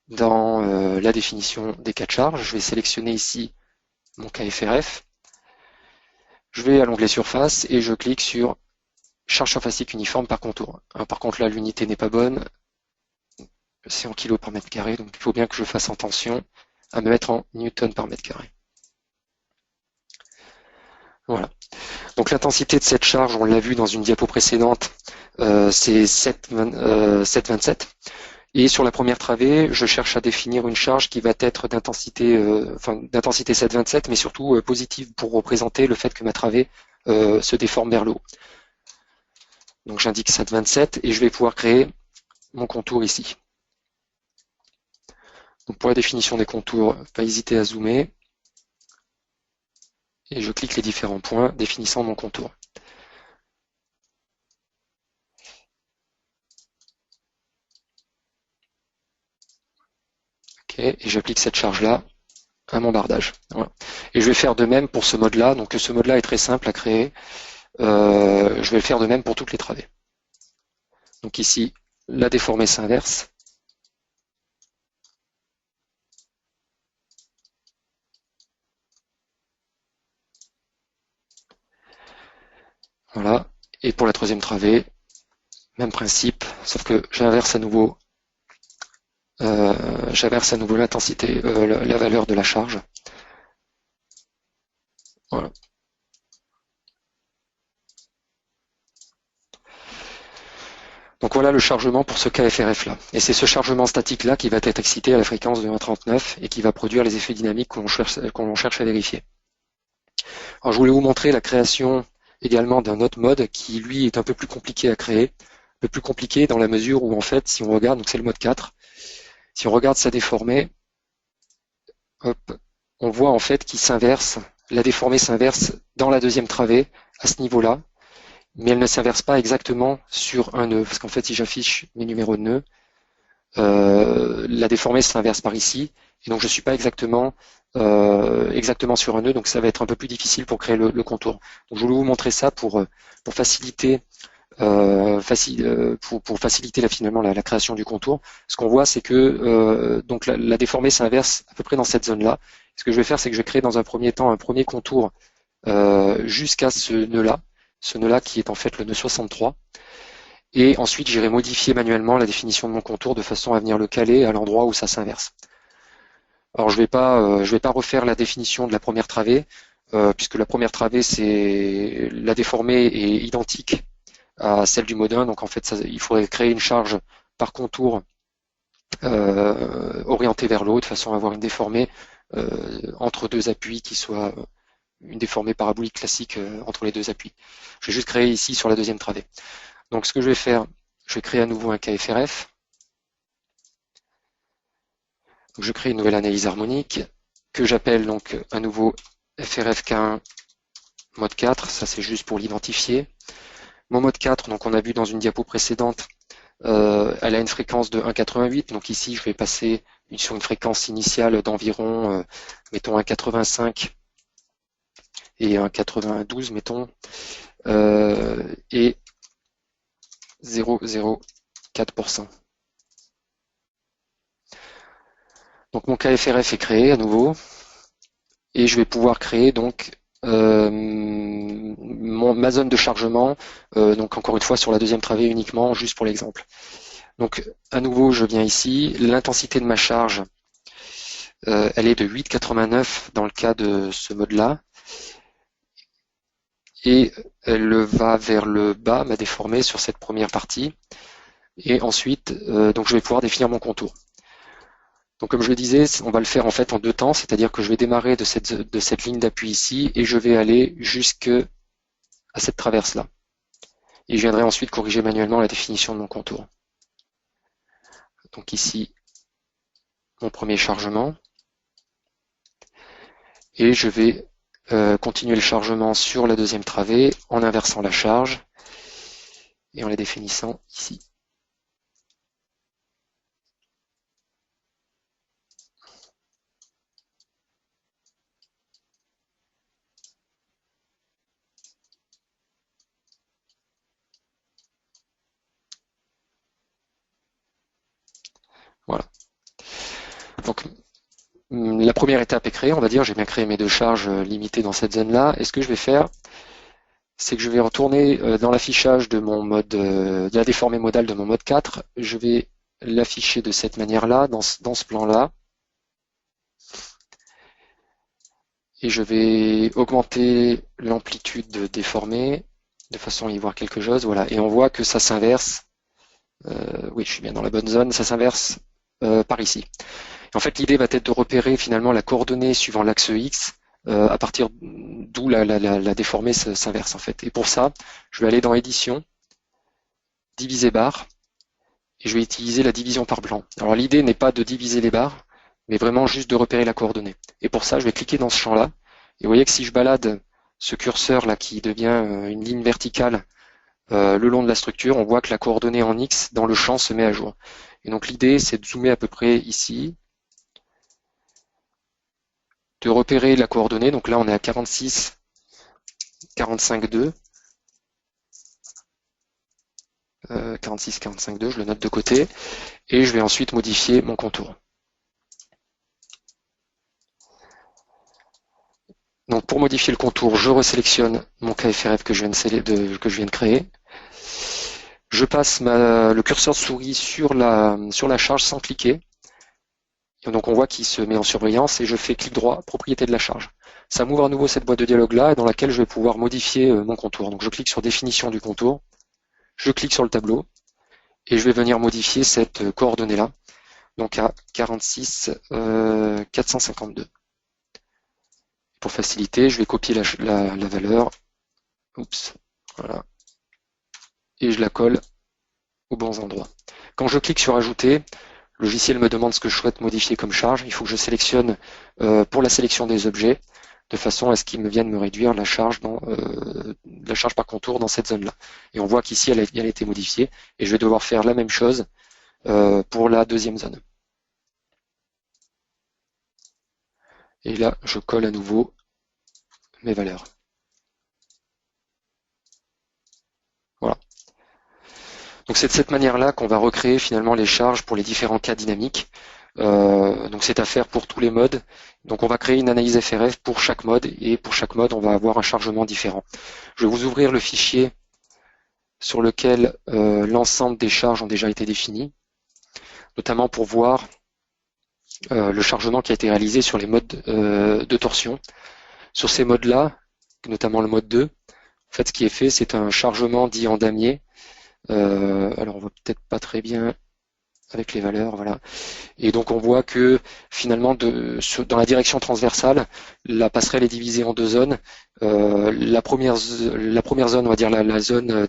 dans la définition des cas de charge. Je vais sélectionner ici mon KFRF. Je vais à l'onglet surface et je clique sur charge surfacique uniforme par contour. Alors, par contre là l'unité n'est pas bonne, c'est en kilos par mètre carré, donc il faut bien que je fasse attention à me mettre en newton par mètre carré. Voilà. Donc l'intensité de cette charge, on l'a vu dans une diapo précédente, c'est 7,27. Et sur la première travée, je cherche à définir une charge qui va être d'intensité 7,27, mais surtout positive pour représenter le fait que ma travée se déforme vers le haut. Donc j'indique 7,27 et je vais pouvoir créer mon contour ici. Donc pour la définition des contours, pas hésiter à zoomer. Et je clique les différents points définissant mon contour. Ok, et j'applique cette charge-là à mon bardage. Voilà. Et je vais faire de même pour ce mode-là. Donc ce mode-là est très simple à créer. Je vais le faire de même pour toutes les travées. Donc ici, la déformée s'inverse. Voilà. Et pour la troisième travée, même principe, sauf que j'inverse à nouveau l'intensité, la valeur de la charge. Voilà. Donc voilà le chargement pour ce KFRF là. Et c'est ce chargement statique là qui va être excité à la fréquence de 1,39 et qui va produire les effets dynamiques que l'on cherche à vérifier. Alors je voulais vous montrer la création également d'un autre mode qui lui est un peu plus compliqué à créer. Un peu plus compliqué dans la mesure où en fait si on regarde, donc c'est le mode 4, si on regarde sa déformée, hop, on voit en fait qu'il s'inverse, la déformée s'inverse dans la deuxième travée à ce niveau-là, mais elle ne s'inverse pas exactement sur un nœud, parce qu'en fait, si j'affiche mes numéros de nœuds, la déformée s'inverse par ici, et donc je ne suis pas exactement sur un nœud, donc ça va être un peu plus difficile pour créer le contour. Donc je voulais vous montrer ça pour faciliter pour faciliter finalement la création du contour. Ce qu'on voit, c'est que donc la déformée s'inverse à peu près dans cette zone-là. Ce que je vais faire, c'est que je vais créer dans un premier temps un premier contour jusqu'à ce nœud-là qui est en fait le nœud 63. Et ensuite, j'irai modifier manuellement la définition de mon contour de façon à venir le caler à l'endroit où ça s'inverse. Alors je vais pas refaire la définition de la première travée, puisque la première travée, c'est la déformée est identique à celle du mode 1, donc en fait il faudrait créer une charge par contour orientée vers le haut de façon à avoir une déformée entre deux appuis qui soit une déformée parabolique classique entre les deux appuis. Je vais juste créer ici sur la deuxième travée. Donc ce que je vais faire, je vais créer à nouveau un KFRF. Donc, je crée une nouvelle analyse harmonique que j'appelle donc à nouveau FRFK1 mode 4, ça c'est juste pour l'identifier. Mon mode 4, donc on a vu dans une diapo précédente, elle a une fréquence de 1,88, donc ici je vais passer sur une fréquence initiale d'environ, mettons 1,85 et 1,92, mettons, et 0,04%. Donc mon KFRF est créé à nouveau, et je vais pouvoir créer donc ma zone de chargement, donc encore une fois sur la deuxième travée uniquement, juste pour l'exemple. Donc à nouveau je viens ici, l'intensité de ma charge, elle est de 8,89 dans le cas de ce mode-là, et elle va vers le bas, ma déformée sur cette première partie, et ensuite donc je vais pouvoir définir mon contour. Donc comme je le disais, on va le faire en fait en deux temps, c'est-à-dire que je vais démarrer de cette ligne d'appui ici et je vais aller jusqu'à cette traverse-là. Et je viendrai ensuite corriger manuellement la définition de mon contour. Donc ici, mon premier chargement. Et je vais continuer le chargement sur la deuxième travée en inversant la charge et en la définissant ici. Voilà. Donc la première étape est créée, on va dire, j'ai bien créé mes deux charges limitées dans cette zone-là. Et ce que je vais faire, c'est que je vais retourner dans l'affichage de mon mode, de la déformée modale de mon mode 4. Je vais l'afficher de cette manière-là, dans ce plan-là. Et je vais augmenter l'amplitude de déformée de façon à y voir quelque chose. Voilà. Et on voit que ça s'inverse. Oui, je suis bien dans la bonne zone. Ça s'inverse par ici. En fait, l'idée va être de repérer finalement la coordonnée suivant l'axe X à partir d'où la déformée s'inverse en fait. Et pour ça, je vais aller dans Édition, Diviser barre, et je vais utiliser la division par blanc. Alors l'idée n'est pas de diviser les barres, mais vraiment juste de repérer la coordonnée. Et pour ça, je vais cliquer dans ce champ-là, et vous voyez que si je balade ce curseur là qui devient une ligne verticale le long de la structure, on voit que la coordonnée en X dans le champ se met à jour. Et donc l'idée, c'est de zoomer à peu près ici, de repérer la coordonnée. Donc là, on est à 46, 45,2. 46, 45,2, je le note de côté. Et je vais ensuite modifier mon contour. Donc pour modifier le contour, je resélectionne mon KFRF que je viens de créer. Je passe le curseur de souris sur la charge sans cliquer. Et donc on voit qu'il se met en surveillance et je fais clic droit, propriété de la charge. Ça m'ouvre à nouveau cette boîte de dialogue là dans laquelle je vais pouvoir modifier mon contour. Donc je clique sur définition du contour, je clique sur le tableau et je vais venir modifier cette coordonnée là, donc à 46 452. Pour faciliter, je vais copier la valeur, oups, voilà, et je la colle aux bons endroits. Quand je clique sur ajouter, le logiciel me demande ce que je souhaite modifier comme charge. Il faut que je sélectionne pour la sélection des objets. de façon à ce qu'il me vienne me réduire la charge par contour dans cette zone-là. Et on voit qu'ici, elle a été modifiée, et je vais devoir faire la même chose pour la deuxième zone. Et là, je colle à nouveau mes valeurs. Voilà. Donc c'est de cette manière-là qu'on va recréer finalement les charges pour les différents cas dynamiques. Donc c'est à faire pour tous les modes. Donc on va créer une analyse FRF pour chaque mode, et pour chaque mode, on va avoir un chargement différent. Je vais vous ouvrir le fichier sur lequel l'ensemble des charges ont déjà été définies, notamment pour voir le chargement qui a été réalisé sur les modes de torsion. Sur ces modes-là, notamment le mode 2, en fait, ce qui est fait, c'est un chargement dit en damier. Alors, on voit peut-être pas très bien avec les valeurs, voilà. Et donc, on voit que finalement, dans la direction transversale, la passerelle est divisée en deux zones. La première zone, on va dire la zone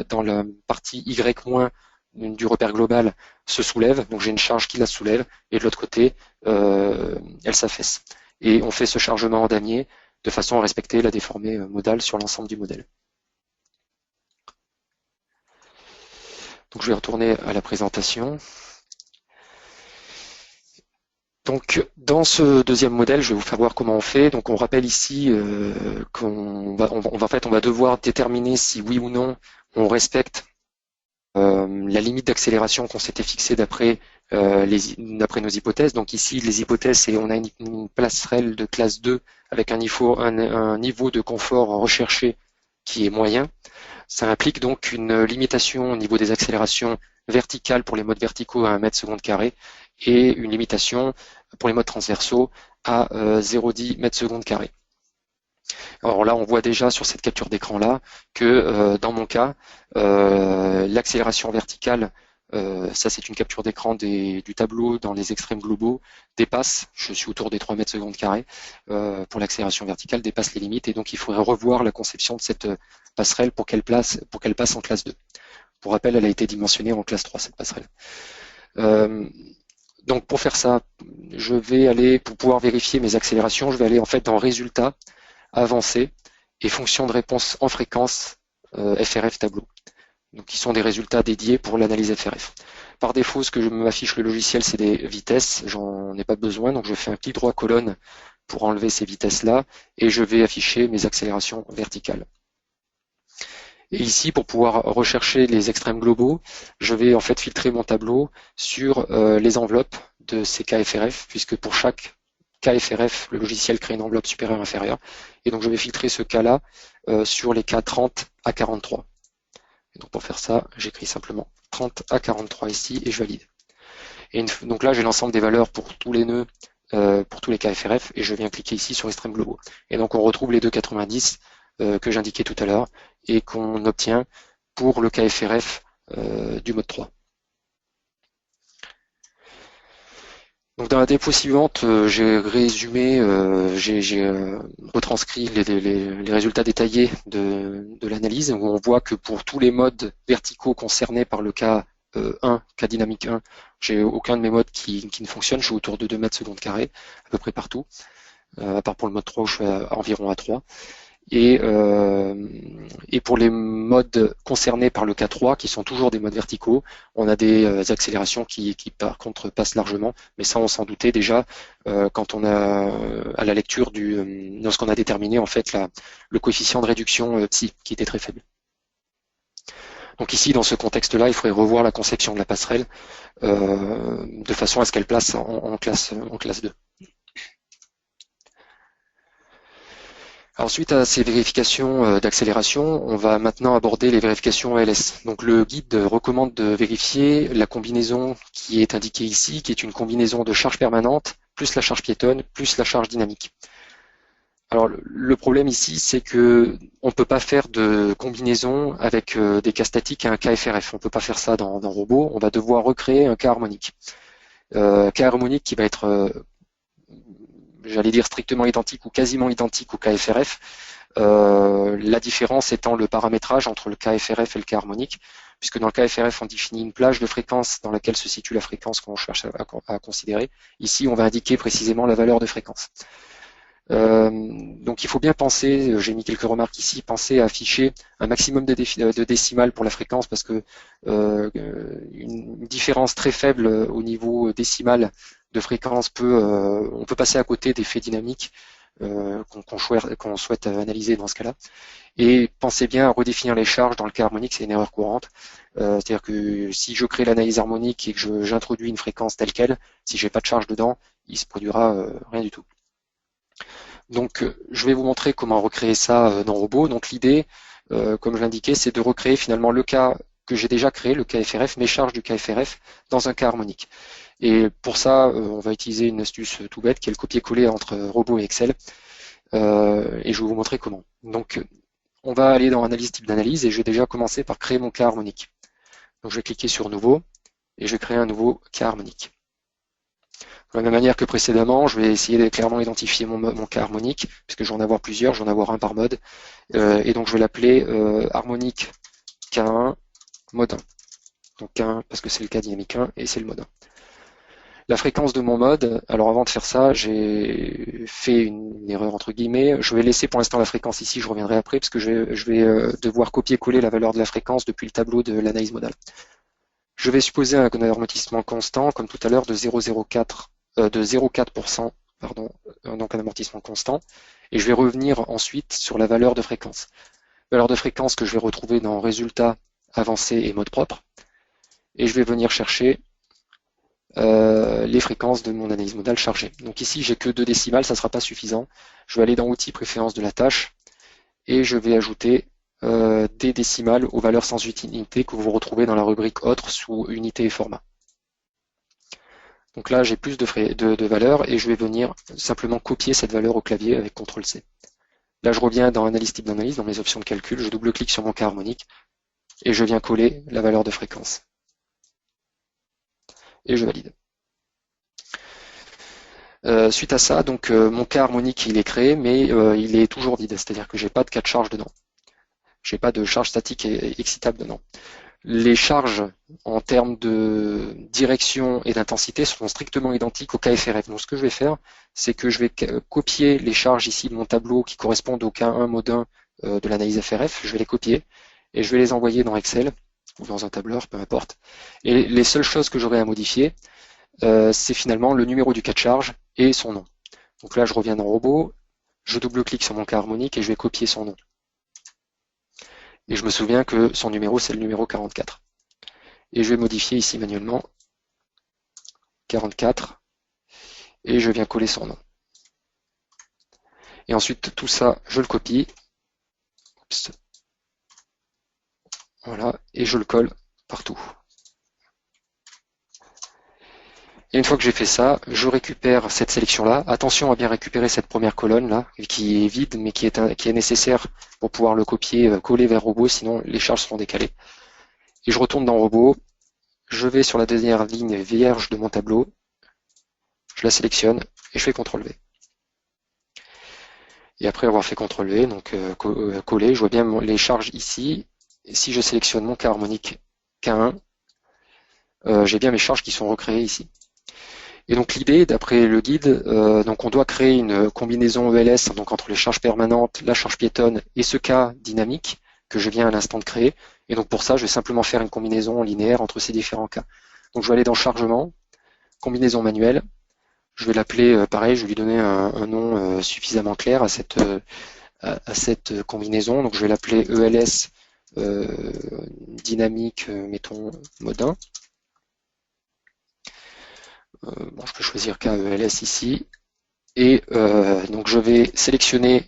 dans la partie Y- du repère global se soulève, donc j'ai une charge qui la soulève, et de l'autre côté, elle s'affaisse. Et on fait ce chargement en damier de façon à respecter la déformée modale sur l'ensemble du modèle. Donc je vais retourner à la présentation. Donc dans ce deuxième modèle, je vais vous faire voir comment on fait. Donc on rappelle ici qu'on va, en fait, on va devoir déterminer si oui ou non on respecte la limite d'accélération qu'on s'était fixée d'après nos hypothèses. Donc ici, les hypothèses, c'est on a une passerelle de classe 2 avec un niveau de confort recherché qui est moyen. Ça implique donc une limitation au niveau des accélérations verticales pour les modes verticaux à 1 mètre seconde carré et une limitation pour les modes transversaux à 0,10 mètres seconde carré. Alors là, on voit déjà sur cette capture d'écran-là que dans mon cas, l'accélération verticale, ça c'est une capture d'écran du tableau dans les extrêmes globaux, dépasse, je suis autour des 3 mètres seconde carré, pour l'accélération verticale, dépasse les limites, et donc il faudrait revoir la conception de cette passerelle pour qu'elle passe en classe 2. Pour rappel, elle a été dimensionnée en classe 3, cette passerelle. Donc pour faire ça, je vais aller, pour pouvoir vérifier mes accélérations, je vais aller en fait dans Résultats, Avancé et fonction de réponse en fréquence FRF tableau. Donc qui sont des résultats dédiés pour l'analyse FRF. Par défaut, ce que m'affiche le logiciel, c'est des vitesses. J'en ai pas besoin, donc je fais un clic droit colonne pour enlever ces vitesses-là et je vais afficher mes accélérations verticales. Et ici, pour pouvoir rechercher les extrêmes globaux, je vais en fait filtrer mon tableau sur les enveloppes de ces KFRF, puisque pour chaque KFRF, le logiciel crée une enveloppe supérieure-inférieure. Et donc je vais filtrer ce cas-là sur les cas 30 à 43. Et donc pour faire ça, j'écris simplement 30 à 43 ici et je valide. Et donc là, j'ai l'ensemble des valeurs pour tous les nœuds, pour tous les KFRF, et je viens cliquer ici sur extrêmes globaux. Et donc on retrouve les 2,90 que j'indiquais tout à l'heure et qu'on obtient pour le KFRF du mode 3. Donc dans la diapo suivante, j'ai résumé, j'ai retranscrit les résultats détaillés de l'analyse, où on voit que pour tous les modes verticaux concernés par le cas 1, cas dynamique 1, j'ai aucun de mes modes qui ne fonctionne, je suis autour de 2 mètres seconde carré, à peu près partout, à part pour le mode 3 où je suis environ à 3. Et pour les modes concernés par le K3, qui sont toujours des modes verticaux, on a des accélérations qui par contre passent largement, mais ça on s'en doutait déjà quand on a à la lecture lorsqu'on a déterminé en fait le coefficient de réduction psi qui était très faible. Donc ici, dans ce contexte-là, il faudrait revoir la conception de la passerelle de façon à ce qu'elle place en classe 2. Ensuite, à ces vérifications d'accélération, on va maintenant aborder les vérifications ALS. Donc le guide recommande de vérifier la combinaison qui est indiquée ici, qui est une combinaison de charge permanente, plus la charge piétonne, plus la charge dynamique. Alors le problème ici, c'est que on ne peut pas faire de combinaison avec des cas statiques et un cas FRF. On ne peut pas faire ça dans Robot. On va devoir recréer un cas harmonique. Cas harmonique qui va être j'allais dire strictement identique ou quasiment identique au KFRF, la différence étant le paramétrage entre le KFRF et le cas harmonique, puisque dans le KFRF, on définit une plage de fréquence dans laquelle se situe la fréquence qu'on cherche à considérer. Ici, on va indiquer précisément la valeur de fréquence. Donc il faut bien penser, j'ai mis quelques remarques ici, penser à afficher un maximum de décimales pour la fréquence parce que une différence très faible au niveau décimal de fréquence on peut passer à côté des faits dynamiques qu'on souhaite analyser dans ce cas-là. Et pensez bien à redéfinir les charges dans le cas harmonique, c'est une erreur courante. C'est-à-dire que si je crée l'analyse harmonique et que j'introduis une fréquence telle quelle, si j'ai pas de charge dedans, il se produira rien du tout. Donc je vais vous montrer comment recréer ça dans Robot. Donc l'idée, comme je l'indiquais, c'est de recréer finalement le cas que j'ai déjà créé, le cas FRF, mes charges du cas FRF, dans un cas harmonique. Et pour ça, on va utiliser une astuce tout bête qui est le copier-coller entre Robot et Excel. Et je vais vous montrer comment. Donc on va aller dans Analyse type d'analyse et je vais déjà commencer par créer mon cas harmonique. Donc je vais cliquer sur Nouveau et je vais créer un nouveau cas harmonique. De la même manière que précédemment, je vais essayer de clairement identifier mon cas harmonique, puisque je vais en avoir plusieurs, je vais en avoir un par mode. Et donc je vais l'appeler harmonique K1 mode 1. Donc K1 parce que c'est le cas dynamique 1 et c'est le mode 1. La fréquence de mon mode, alors avant de faire ça, j'ai fait une erreur entre guillemets. Je vais laisser pour l'instant la fréquence ici, je reviendrai après, parce que je vais devoir copier-coller la valeur de la fréquence depuis le tableau de l'analyse modale. Je vais supposer un amortissement constant, comme tout à l'heure, de 0,4%, pardon, donc un amortissement constant, et je vais revenir ensuite sur la valeur de fréquence. Valeur de fréquence que je vais retrouver dans résultat avancé et mode propre, et je vais venir chercher les fréquences de mon analyse modale chargée. Donc ici, j'ai que 2 décimales, ça ne sera pas suffisant. Je vais aller dans Outils, Préférences de la tâche, et je vais ajouter des décimales aux valeurs sans unité que vous retrouvez dans la rubrique Autres sous Unité et Format. Donc là, j'ai plus de valeurs et je vais venir simplement copier cette valeur au clavier avec CTRL-C. Là, je reviens dans Analyse type d'analyse, dans mes options de calcul, je double-clique sur mon cas harmonique et je viens coller la valeur de fréquence. Et je valide. Suite à ça, donc mon cas harmonique il est créé, mais il est toujours vide, c'est-à-dire que j'ai pas de cas de charge dedans. J'ai pas de charge statique et excitable dedans. Les charges en termes de direction et d'intensité seront strictement identiques au cas FRF. Donc ce que je vais faire, c'est que je vais copier les charges ici de mon tableau qui correspondent au cas 1 mode 1 de l'analyse FRF. Je vais les copier et je vais les envoyer dans Excel ou dans un tableur, peu importe. Et les seules choses que j'aurai à modifier, c'est finalement le numéro du cas de charge et son nom. Donc là, je reviens dans Robot, je double-clique sur mon cas harmonique et je vais copier son nom. Et je me souviens que son numéro, c'est le numéro 44. Et je vais modifier ici manuellement 44 et je viens coller son nom. Et ensuite, tout ça, je le copie. Oups. Voilà, et je le colle partout. Et une fois que j'ai fait ça, je récupère cette sélection-là. Attention à bien récupérer cette première colonne-là, qui est vide, mais qui est nécessaire pour pouvoir le copier, coller vers Robot, sinon les charges seront décalées. Et je retourne dans Robot, je vais sur la dernière ligne vierge de mon tableau, je la sélectionne et je fais CTRL-V. Et après avoir fait CTRL-V, donc coller, je vois bien les charges ici. Et si je sélectionne mon cas harmonique K1, j'ai bien mes charges qui sont recréées ici. Et donc l'idée, d'après le guide, donc on doit créer une combinaison ELS donc entre les charges permanentes, la charge piétonne et ce cas dynamique que je viens à l'instant de créer. Et donc pour ça, je vais simplement faire une combinaison linéaire entre ces différents cas. Donc je vais aller dans Chargement, Combinaison manuelle. Je vais l'appeler pareil, je vais lui donner un nom suffisamment clair à cette combinaison. Donc je vais l'appeler ELS dynamique, mettons mode 1. Bon, je peux choisir KELS ici. Et donc je vais sélectionner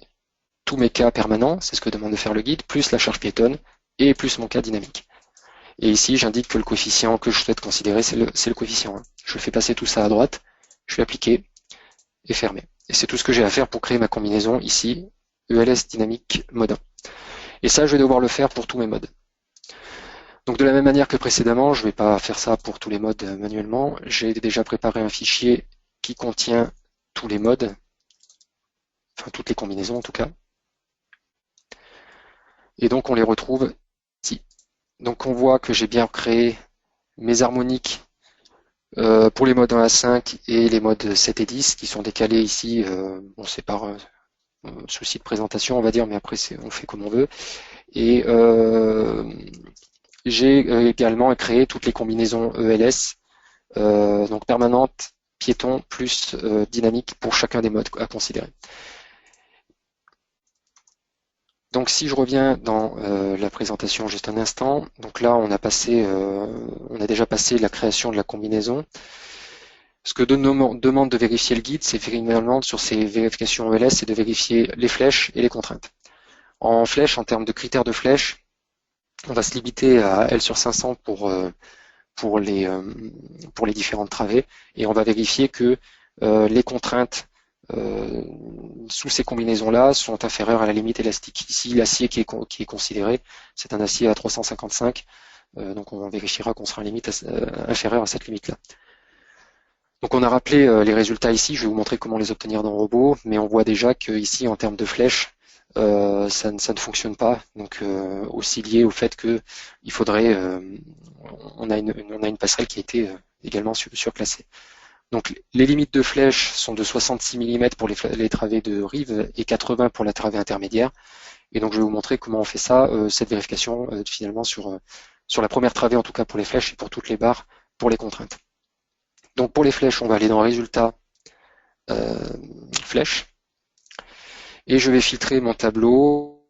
tous mes cas permanents, c'est ce que demande de faire le guide, plus la charge piétonne et plus mon cas dynamique. Et ici, j'indique que le coefficient que je souhaite considérer, c'est le coefficient 1. Je fais passer tout ça à droite, je vais appliquer et fermer. Et c'est tout ce que j'ai à faire pour créer ma combinaison ici, ELS dynamique mode 1. Et ça, je vais devoir le faire pour tous mes modes. Donc de la même manière que précédemment, je ne vais pas faire ça pour tous les modes manuellement. J'ai déjà préparé un fichier qui contient tous les modes, enfin toutes les combinaisons en tout cas. Et donc on les retrouve ici. Donc on voit que j'ai bien créé mes harmoniques Pour les modes 1 à 5 et les modes 7 et 10 qui sont décalés ici, bon, c'est par souci de présentation on va dire, mais après on fait comme on veut. Et j'ai également créé toutes les combinaisons ELS, donc permanente, piéton plus dynamique pour chacun des modes à considérer. Donc si je reviens dans la présentation juste un instant, donc là on a déjà passé la création de la combinaison. Ce que demande de vérifier le guide, c'est finalement sur ces vérifications ELS, c'est de vérifier les flèches et les contraintes. En flèche, en termes de critères de flèche, on va se limiter à L sur 500 pour les différentes travées, et on va vérifier que les contraintes sous ces combinaisons-là sont inférieures à la limite élastique. Ici, l'acier qui est considéré, c'est un acier à 355, donc on vérifiera qu'on sera à limite inférieure à cette limite-là. Donc on a rappelé les résultats ici, je vais vous montrer comment les obtenir dans le robot, mais on voit déjà que ici en termes de flèches, ça ne fonctionne pas, donc aussi lié au fait que il faudrait, on a une passerelle qui a été également surclassée. Donc les limites de flèches sont de 66 mm pour les travées de rive et 80 pour la travée intermédiaire. Et donc je vais vous montrer comment on fait ça, cette vérification finalement sur la première travée en tout cas pour les flèches et pour toutes les barres pour les contraintes. Donc pour les flèches, on va aller dans résultat flèches et je vais filtrer mon tableau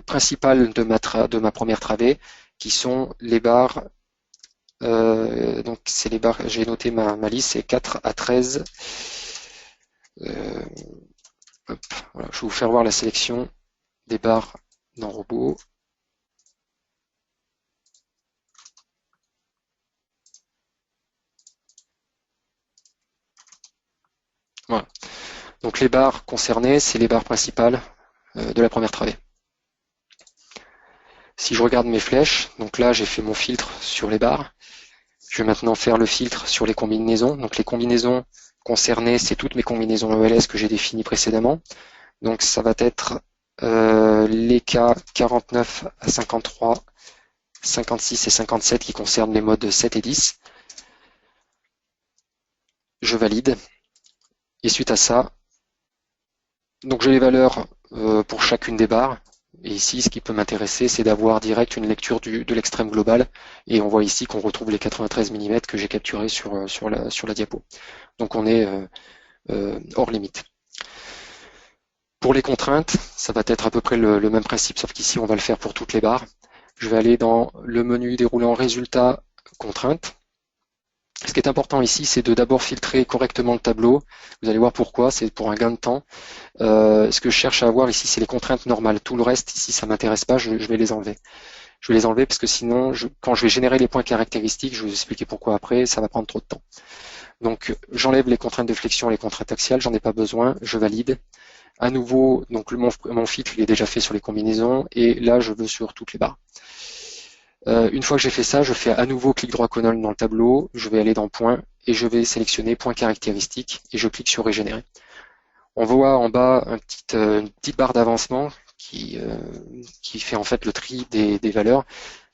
principal de ma première travée qui sont les barres. Donc c'est les barres, j'ai noté ma liste, c'est 4 à 13. Voilà, je vais vous faire voir la sélection des barres dans robot. Voilà. Donc les barres concernées, c'est les barres principales de la première travée. Si je regarde mes flèches, donc là j'ai fait mon filtre sur les barres. Je vais maintenant faire le filtre sur les combinaisons. Donc les combinaisons concernées, c'est toutes mes combinaisons ELS que j'ai définies précédemment. Donc ça va être les cas 49 à 53, 56 et 57 qui concernent les modes 7 et 10. Je valide. Et suite à ça, donc j'ai les valeurs pour chacune des barres. Et ici, ce qui peut m'intéresser, c'est d'avoir direct une lecture de l'extrême global. Et on voit ici qu'on retrouve les 93 mm que j'ai capturés sur la diapo. Donc on est hors limite. Pour les contraintes, ça va être à peu près le même principe, sauf qu'ici on va le faire pour toutes les barres. Je vais aller dans le menu déroulant résultats contraintes. Ce qui est important ici, c'est de d'abord filtrer correctement le tableau. Vous allez voir pourquoi, c'est pour un gain de temps. Ce que je cherche à avoir ici, c'est les contraintes normales. Tout le reste, ici, ça m'intéresse pas, je vais les enlever. Je vais les enlever parce que sinon, quand je vais générer les points caractéristiques, je vais vous expliquer pourquoi après, ça va prendre trop de temps. Donc, j'enlève les contraintes de flexion, les contraintes axiales, j'en ai pas besoin, je valide. À nouveau, donc mon filtre, il est déjà fait sur les combinaisons, et là, je veux sur toutes les barres. Une fois que j'ai fait ça, je fais à nouveau clic droit colonne dans le tableau, je vais aller dans Points et je vais sélectionner Points caractéristiques et je clique sur Régénérer. On voit en bas une petite barre d'avancement qui fait en fait le tri des valeurs.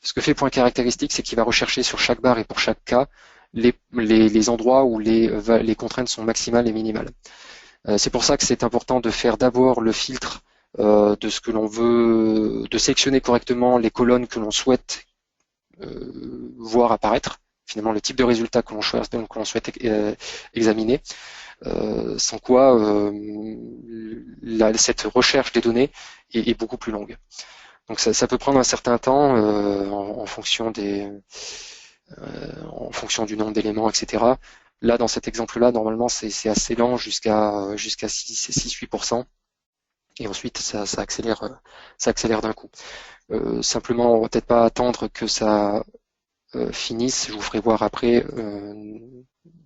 Ce que fait Points caractéristiques, c'est qu'il va rechercher sur chaque barre et pour chaque cas les endroits où les contraintes sont maximales et minimales. C'est pour ça que c'est important de faire d'abord le filtre de ce que l'on veut, de sélectionner correctement les colonnes que l'on souhaite voir apparaître, finalement le type de résultat que l'on souhaite examiner, sans quoi cette recherche des données est beaucoup plus longue. Donc ça peut prendre un certain temps en fonction du nombre d'éléments, etc. Là, dans cet exemple-là, normalement, c'est assez lent jusqu'à 6-8%. Et ensuite, ça accélère d'un coup. Simplement, on va peut-être pas attendre que ça finisse. Je vous ferai voir après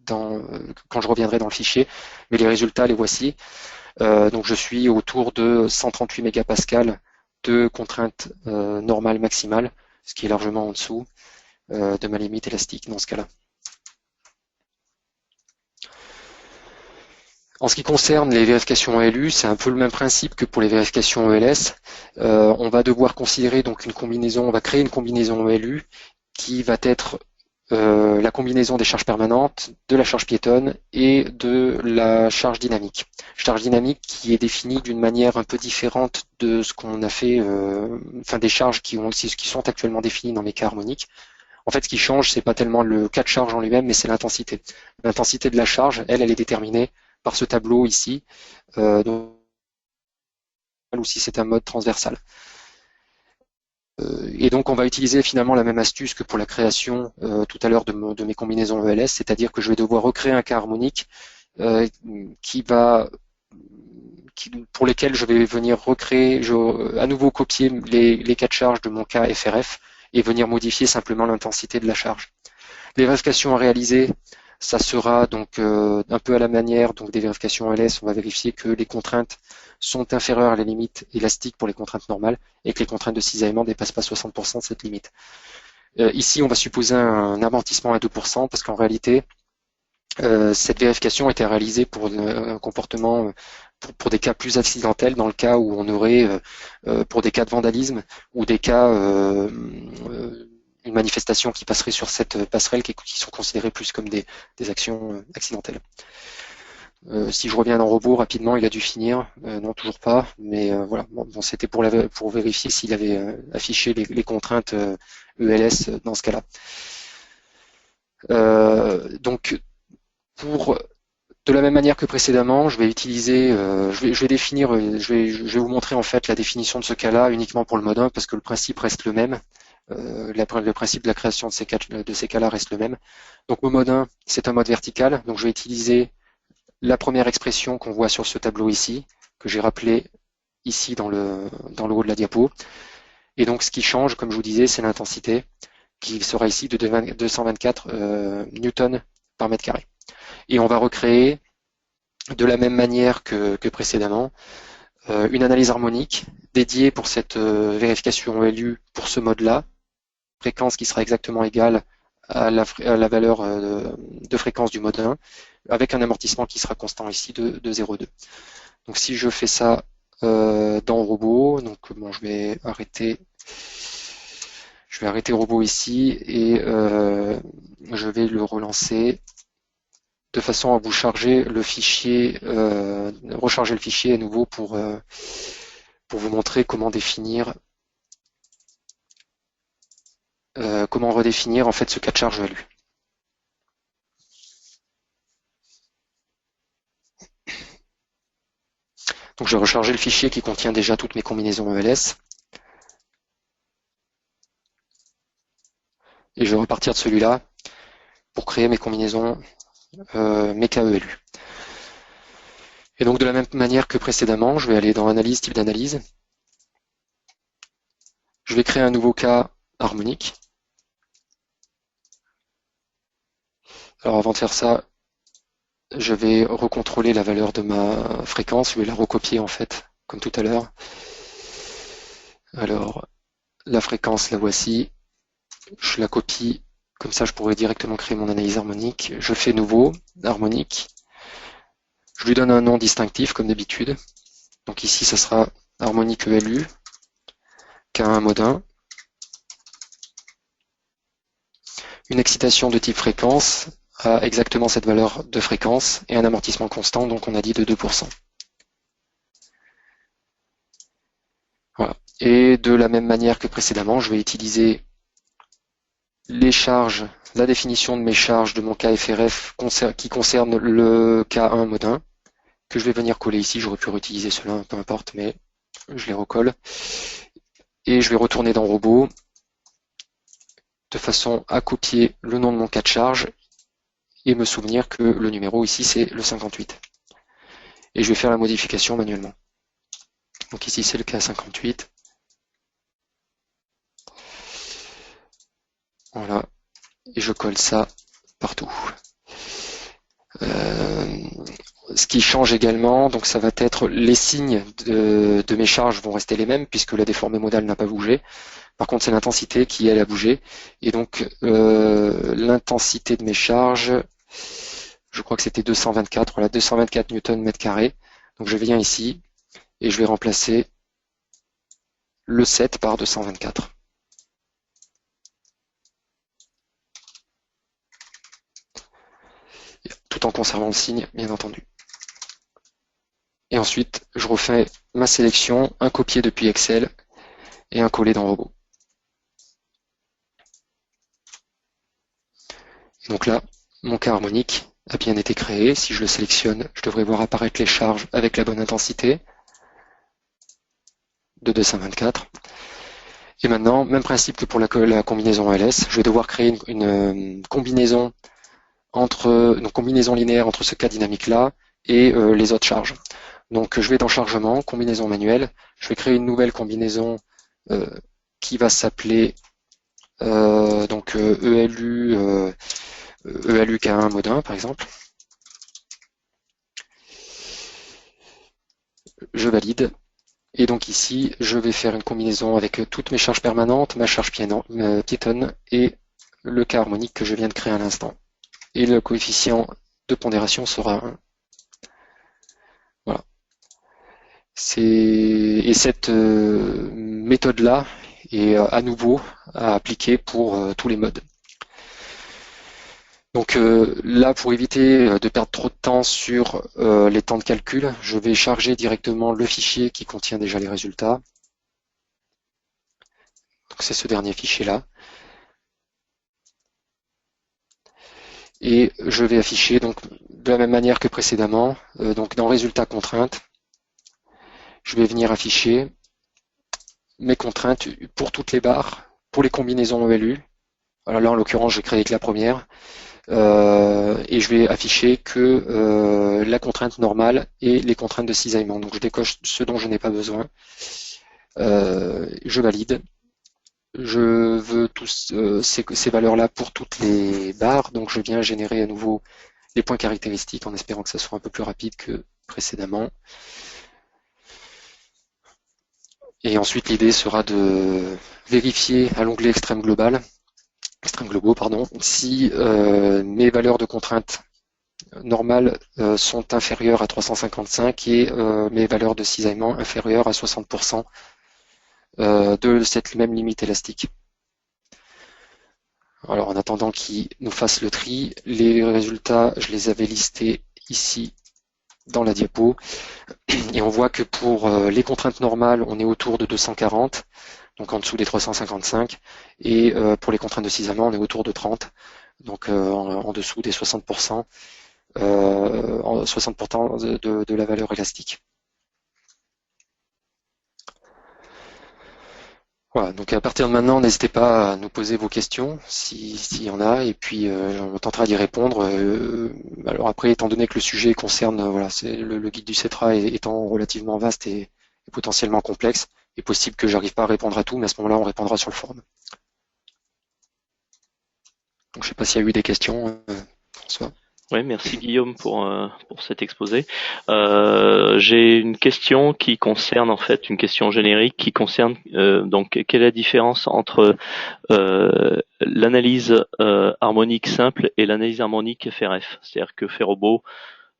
quand je reviendrai dans le fichier. Mais les résultats, les voici. Donc, je suis autour de 138 mégapascales de contrainte normale maximale, ce qui est largement en dessous de ma limite élastique dans ce cas-là. En ce qui concerne les vérifications ELU, c'est un peu le même principe que pour les vérifications ELS. On va devoir considérer donc une combinaison, on va créer une combinaison ELU qui va être la combinaison des charges permanentes, de la charge piétonne et de la charge dynamique. Charge dynamique qui est définie d'une manière un peu différente de ce qu'on a fait, enfin des charges qui sont actuellement définies dans mes cas harmoniques. En fait, ce qui change, c'est pas tellement le cas de charge en lui-même, mais c'est l'intensité. L'intensité de la charge, elle est déterminée par ce tableau ici, ou si c'est un mode transversal. Et donc on va utiliser finalement la même astuce que pour la création tout à l'heure de mes combinaisons ELS, c'est-à-dire que je vais devoir recréer un cas harmonique pour lesquels je vais venir recréer, à nouveau copier les cas de charge de mon cas FRF et venir modifier simplement l'intensité de la charge. Les vérifications à réaliser, ça sera donc un peu à la manière donc des vérifications LS, on va vérifier que les contraintes sont inférieures à la limite élastique pour les contraintes normales et que les contraintes de cisaillement ne dépassent pas 60% de cette limite. Ici, on va supposer un amortissement à 2% parce qu'en réalité, cette vérification était réalisée pour un comportement, pour des cas plus accidentels, dans le cas où on aurait, pour des cas de vandalisme ou des cas, une manifestation qui passerait sur cette passerelle qui sont considérées plus comme des actions accidentelles. Si je reviens dans robot rapidement, il a dû finir. Non, toujours pas. Mais voilà, bon, c'était pour vérifier s'il avait affiché les contraintes ELS dans ce cas-là. Donc, de la même manière que précédemment, je vais utiliser, je vais vous montrer en fait la définition de ce cas-là uniquement pour le mode 1 parce que le principe reste le même. Le principe de la création de ces cas-là reste le même. Donc, mon mode 1, c'est un mode vertical. Donc, je vais utiliser la première expression qu'on voit sur ce tableau ici, que j'ai rappelé ici dans le haut de la diapo. Et donc ce qui change, comme je vous disais, c'est l'intensité, qui sera ici de 224 newtons par mètre carré. Et on va recréer, de la même manière que précédemment, une analyse harmonique dédiée pour cette vérification LU pour ce mode-là, fréquence qui sera exactement égale à la valeur de fréquence du mode 1, avec un amortissement qui sera constant ici de 0,2. Donc si je fais ça dans robot, donc bon, je vais arrêter robot ici et je vais le relancer de façon à vous charger le fichier, recharger le fichier à nouveau pour vous montrer comment définir, comment redéfinir en fait ce cas de charge value. Donc je vais recharger le fichier qui contient déjà toutes mes combinaisons ELS. Et je vais repartir de celui-là pour créer mes combinaisons, mes KELU. Et donc de la même manière que précédemment, je vais aller dans Analyse, type d'analyse. Je vais créer un nouveau cas harmonique. Alors avant de faire ça, je vais recontrôler la valeur de ma fréquence, je vais la recopier en fait, comme tout à l'heure. Alors, la fréquence, la voici. Je la copie, comme ça je pourrais directement créer mon analyse harmonique. Je fais nouveau, harmonique. Je lui donne un nom distinctif, comme d'habitude. Donc ici, ça sera harmonique ELU, K1 mode 1. Une excitation de type fréquence à exactement cette valeur de fréquence et un amortissement constant, donc on a dit de 2%. Voilà. Et de la même manière que précédemment, je vais utiliser les charges, la définition de mes charges de mon cas FRF qui concerne le K1 mode 1, que je vais venir coller ici. J'aurais pu réutiliser cela, peu importe, mais je les recolle. Et je vais retourner dans Robot de façon à copier le nom de mon cas de charge et me souvenir que le numéro ici c'est le 58. Et je vais faire la modification manuellement. Donc ici c'est le cas 58. Voilà. Et je colle ça partout. Ce qui change également, donc ça va être les signes de mes charges vont rester les mêmes puisque la déformée modale n'a pas bougé. Par contre, c'est l'intensité qui, elle, a bougé. Et donc, l'intensité de mes charges, je crois que c'était 224, voilà, 224 newtons mètre carré. Donc, je viens ici et je vais remplacer le 7 par 224. tout en conservant le signe, bien entendu. Et ensuite, je refais ma sélection, un copier depuis Excel et un coller dans Robot. Et donc là, mon cas harmonique a bien été créé. Si je le sélectionne, je devrais voir apparaître les charges avec la bonne intensité de 224. Et maintenant, même principe que pour la combinaison LS, je vais devoir créer une combinaison combinaison linéaire entre ce cas dynamique-là et les autres charges. Donc je vais dans chargement, combinaison manuelle, je vais créer une nouvelle combinaison qui va s'appeler ELU K1 mode 1 par exemple. Je valide. Et donc ici, je vais faire une combinaison avec toutes mes charges permanentes, ma charge piétonne et le cas harmonique que je viens de créer à l'instant. Et le coefficient de pondération sera 1. Voilà. Et cette méthode-là est à nouveau à appliquer pour tous les modes. Donc là, pour éviter de perdre trop de temps sur les temps de calcul, je vais charger directement le fichier qui contient déjà les résultats. Donc c'est ce dernier fichier-là. Et je vais afficher donc de la même manière que précédemment, donc dans résultats contraintes, je vais venir afficher mes contraintes pour toutes les barres, pour les combinaisons ELU. Voilà, là en l'occurrence, j'ai créé que la première. Et je vais afficher que la contrainte normale et les contraintes de cisaillement. Donc je décoche ce dont je n'ai pas besoin. Je valide. Je veux tous ces valeurs-là pour toutes les barres. Donc je viens générer à nouveau les points caractéristiques en espérant que ça soit un peu plus rapide que précédemment. Et ensuite l'idée sera de vérifier à l'onglet extrême globaux, si mes valeurs de contrainte normales sont inférieures à 355 et mes valeurs de cisaillement inférieures à 60% de cette même limite élastique. Alors en attendant qu'il nous fasse le tri, les résultats, je les avais listés ici dans la diapo, et on voit que pour les contraintes normales, on est autour de 240, donc en dessous des 355, et pour les contraintes de cisaillement, on est autour de 30, donc en dessous des 60%, 60% de la valeur élastique. Voilà, donc à partir de maintenant, n'hésitez pas à nous poser vos questions, s'il y en a, et puis on tentera d'y répondre. Alors après, étant donné que le sujet concerne, voilà, c'est le guide du CETRA étant relativement vaste et potentiellement complexe, il est possible que j'arrive pas à répondre à tout, mais à ce moment-là, on répondra sur le forum. Donc je sais pas s'il y a eu des questions, François. Oui, merci Guillaume pour cet exposé. J'ai une question qui concerne en fait une question générique qui concerne donc quelle est la différence entre l'analyse harmonique simple et l'analyse harmonique FRF. C'est-à-dire que fait robot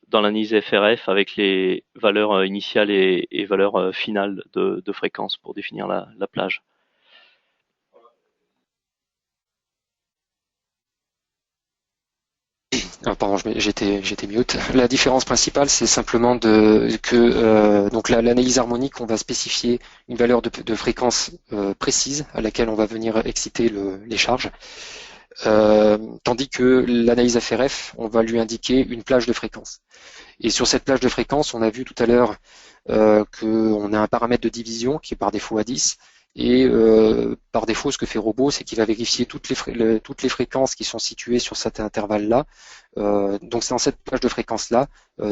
dans l'analyse FRF avec les valeurs initiales et valeurs finales de fréquence pour définir la plage. Ah, pardon, j'étais mute. La différence principale, c'est simplement donc l'analyse harmonique, on va spécifier une valeur de fréquence précise à laquelle on va venir exciter les charges, tandis que l'analyse FRF, on va lui indiquer une plage de fréquence. Et sur cette plage de fréquence, on a vu tout à l'heure qu'on a un paramètre de division qui est par défaut à 10. Et par défaut, ce que fait Robot, c'est qu'il va vérifier toutes les fréquences qui sont situées sur cet intervalle-là. Donc c'est dans cette plage de fréquence-là,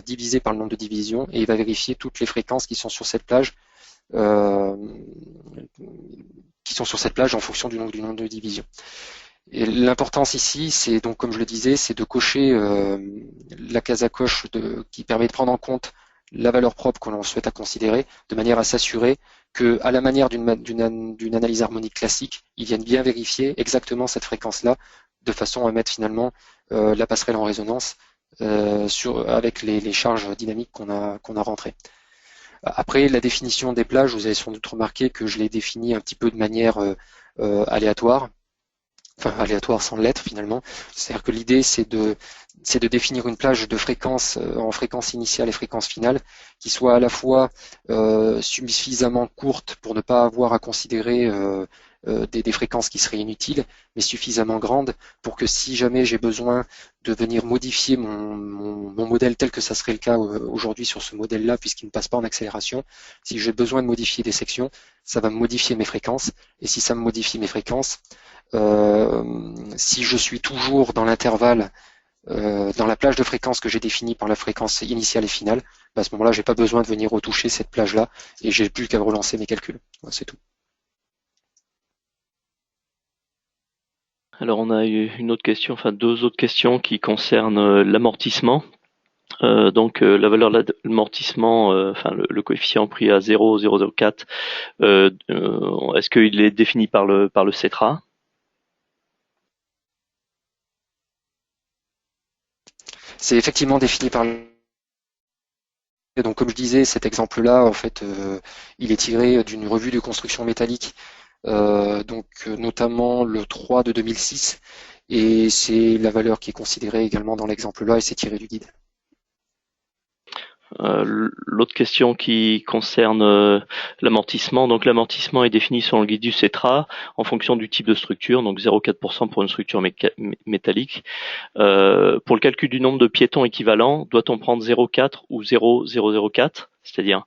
divisé par le nombre de divisions, et il va vérifier toutes les fréquences qui sont sur cette plage, en fonction du nombre de divisions. Et l'importance ici, c'est donc, comme je le disais, c'est de cocher la case à coche qui permet de prendre en compte la valeur propre que l'on souhaite à considérer, de manière à s'assurer que, à la manière d'une analyse harmonique classique, ils viennent bien vérifier exactement cette fréquence-là, de façon à mettre finalement la passerelle en résonance avec les charges dynamiques qu'on a rentrées. Après, la définition des plages, vous avez sans doute remarqué que je l'ai définie un petit peu de manière aléatoire, enfin aléatoire sans l'être finalement. C'est-à-dire que l'idée, c'est c'est de définir une plage de fréquence en fréquence initiale et fréquence finale qui soit à la fois suffisamment courte pour ne pas avoir à considérer des fréquences qui seraient inutiles, mais suffisamment grande pour que si jamais j'ai besoin de venir modifier mon modèle tel que ça serait le cas aujourd'hui sur ce modèle-là, puisqu'il ne passe pas en accélération, si j'ai besoin de modifier des sections, ça va me modifier mes fréquences, et si ça me modifie mes fréquences, si je suis toujours dans l'intervalle, dans la plage de fréquence que j'ai définie par la fréquence initiale et finale, à ce moment-là, j'ai pas besoin de venir retoucher cette plage-là et j'ai plus qu'à relancer mes calculs. C'est tout. Alors on a eu une autre question, enfin deux autres questions qui concernent l'amortissement. La valeur de l'amortissement, enfin le coefficient pris à 0,004, est-ce qu'il est défini par le CETRA? C'est effectivement défini par donc comme je disais, cet exemple-là, en fait, il est tiré d'une revue de construction métallique, notamment le 3 de 2006, et c'est la valeur qui est considérée également dans l'exemple-là, et c'est tiré du guide. L'autre question qui concerne l'amortissement. Donc l'amortissement est défini selon le guide du CETRA en fonction du type de structure, donc 0,4% pour une structure métallique. Pour le calcul du nombre de piétons équivalents, doit-on prendre 0,4 ou 0,004? C'est-à-dire,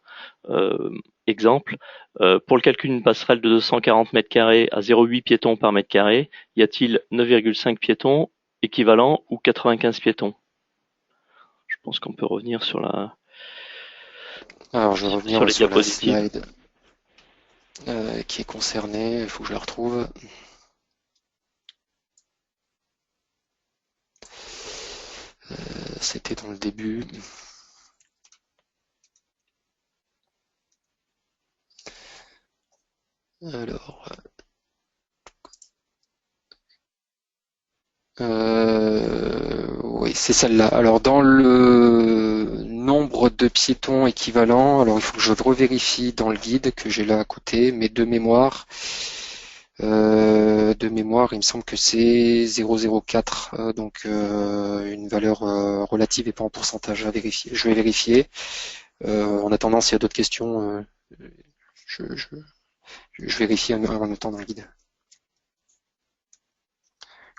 exemple, pour le calcul d'une passerelle de 240 mètres carrés à 0,8 piétons par mètre carré, y a-t-il 9,5 piétons équivalents ou 95 piétons? Je pense qu'on peut revenir sur Alors, je vais sur revenir les sur la diapositives. slide qui est concernée, il faut que je la retrouve. C'était dans le début. Alors, oui, c'est celle-là. Alors, dans le nombre de piétons équivalents, alors il faut que je revérifie dans le guide que j'ai là à côté, mais de mémoire, il me semble que c'est 0,04, donc une valeur relative et pas en pourcentage à vérifier. Je vais vérifier. En attendant, s'il y a d'autres questions, je, je, je vérifie en même temps dans le guide.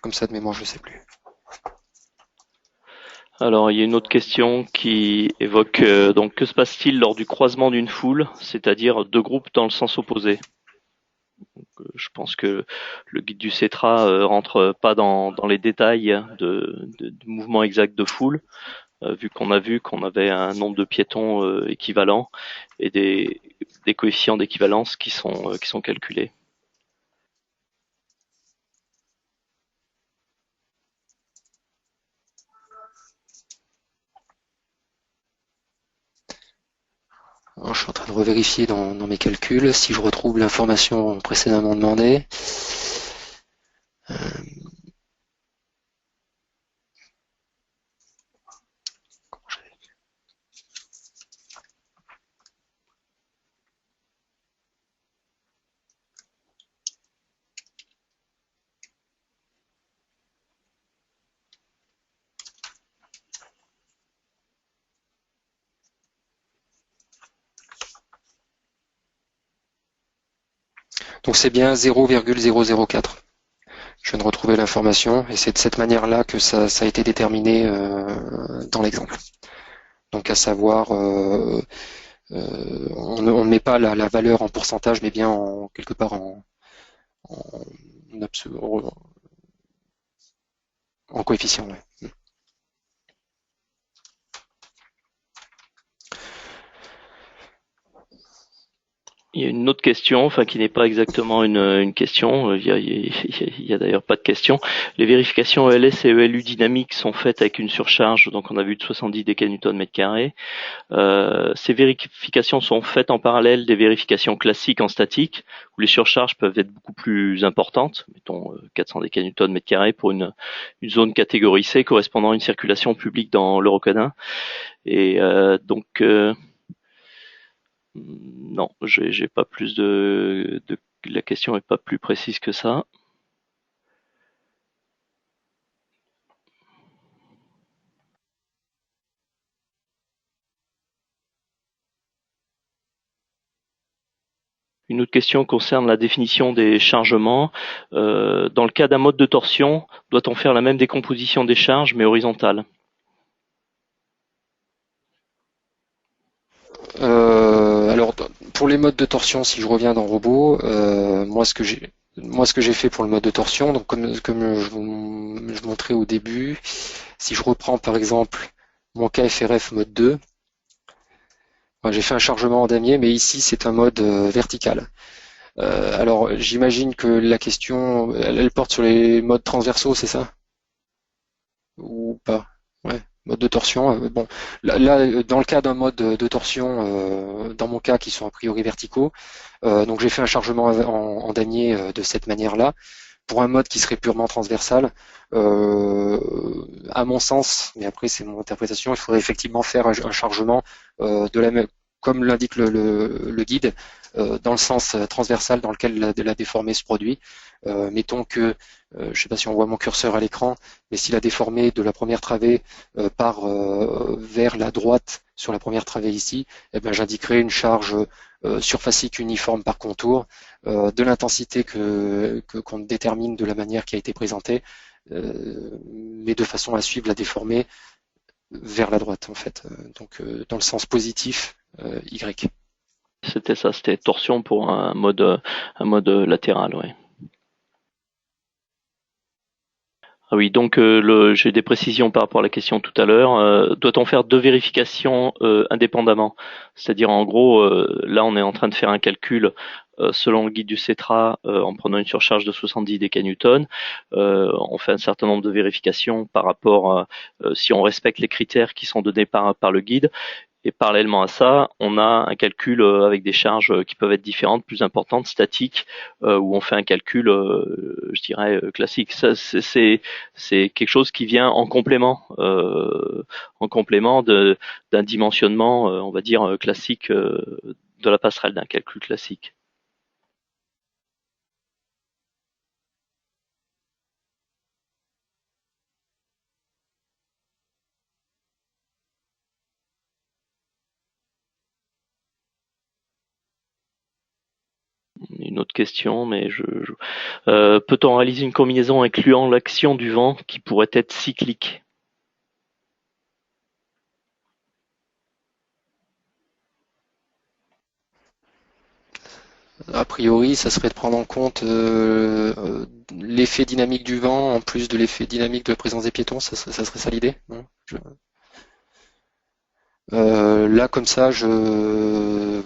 Comme ça, de mémoire, je sais plus. Alors, il y a une autre question qui évoque donc que se passe-t-il lors du croisement d'une foule, c'est-à-dire deux groupes dans le sens opposé? Je pense que le guide du CETRA rentre pas dans les détails du mouvement exact de foule, vu qu'on a vu qu'on avait un nombre de piétons équivalent et des coefficients d'équivalence qui sont calculés. Alors, je suis en train de revérifier dans mes calculs si je retrouve l'information précédemment demandée. Donc c'est bien 0,004. Je viens de retrouver l'information et c'est de cette manière-là que ça a été déterminé dans l'exemple. Donc à savoir, on ne met pas la valeur en pourcentage, mais bien quelque part en, en coefficient. Ouais. Il y a une autre question, enfin qui n'est pas exactement une question, il y a d'ailleurs pas de question. Les vérifications ELS et ELU dynamiques sont faites avec une surcharge, donc on a vu de 70 décanewtons mètre carré. Ces vérifications sont faites en parallèle des vérifications classiques en statique, où les surcharges peuvent être beaucoup plus importantes, mettons 400 décanewtons mètre carré pour une zone catégorie C correspondant à une circulation publique dans l'Eurocodin. Et non, j'ai pas plus la question est pas plus précise que ça. Une autre question concerne la définition des chargements. Dans le cas d'un mode de torsion, doit-on faire la même décomposition des charges mais horizontale? Alors, pour les modes de torsion, si je reviens dans Robot, moi ce que j'ai fait pour le mode de torsion, donc comme je montrais au début, si je reprends par exemple mon KFRF mode 2, j'ai fait un chargement en damier, mais ici c'est un mode vertical. Alors j'imagine que la question, elle porte sur les modes transversaux, c'est ça? Ou pas? Ouais, mode de torsion. Bon, dans le cas d'un mode de torsion, dans mon cas, qui sont a priori verticaux, donc j'ai fait un chargement en damier de cette manière-là. Pour un mode qui serait purement transversal, euh, à mon sens, mais après c'est mon interprétation, il faudrait effectivement faire un chargement de la même, comme l'indique le guide, dans le sens transversal dans lequel la déformée se produit. Mettons que, je ne sais pas si on voit mon curseur à l'écran, mais si la déformée de la première travée part vers la droite sur la première travée ici, eh ben, j'indiquerai une charge surfacique uniforme par contour de l'intensité qu'on détermine de la manière qui a été présentée, mais de façon à suivre la déformée vers la droite en fait, donc dans le sens positif Y. C'était ça, c'était torsion pour un mode latéral, ouais. Ah oui, donc j'ai des précisions par rapport à la question tout à l'heure. Doit-on faire deux vérifications indépendamment? C'est-à-dire en gros, là on est en train de faire un calcul selon le guide du CETRA en prenant une surcharge de 70 décanewtons. On fait un certain nombre de vérifications par rapport à si on respecte les critères qui sont donnés par le guide. Et parallèlement à ça, on a un calcul avec des charges qui peuvent être différentes, plus importantes, statiques, où on fait un calcul, je dirais, classique. Ça, c'est quelque chose qui vient en complément d'un dimensionnement, on va dire, classique de la passerelle, d'un calcul classique. Une autre question, mais peut-on réaliser une combinaison incluant l'action du vent qui pourrait être cyclique? A priori, ça serait de prendre en compte l'effet dynamique du vent en plus de l'effet dynamique de la présence des piétons, ça serait ça l'idée? Non. Là, comme ça, je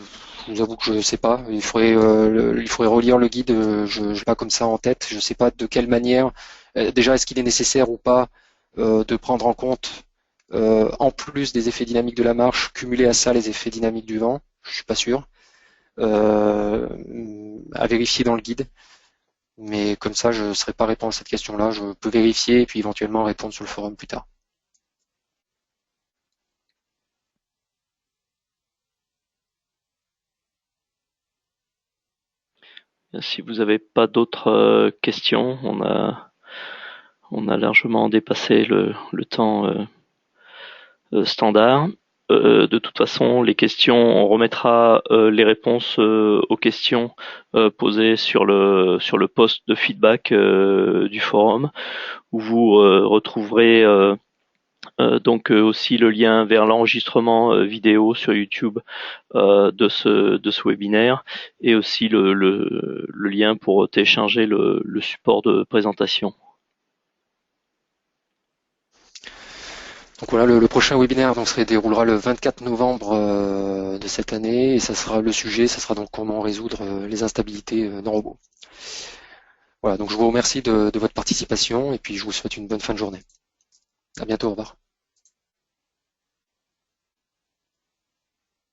vous avoue que je sais pas. Il faudrait relire le guide. Je n'ai pas comme ça en tête. Je sais pas de quelle manière. Déjà, est-ce qu'il est nécessaire ou pas de prendre en compte, en plus des effets dynamiques de la marche, cumuler à ça les effets dynamiques du vent? Je suis pas sûr. Euh, à vérifier dans le guide. Mais comme ça, je ne saurais pas répondre à cette question-là. Je peux vérifier et puis éventuellement répondre sur le forum plus tard. Si vous n'avez pas d'autres questions, on a largement dépassé le temps standard. De toute façon, les questions, on remettra les réponses aux questions posées sur le post de feedback du forum, où vous retrouverez donc aussi le lien vers l'enregistrement vidéo sur YouTube de ce webinaire, et aussi le lien pour télécharger le support de présentation. Donc voilà, le prochain webinaire donc, se déroulera le 24 novembre de cette année et ça sera le sujet, ça sera donc comment résoudre les instabilités dans Robot. Voilà, donc je vous remercie de votre participation et puis je vous souhaite une bonne fin de journée. À bientôt, au revoir.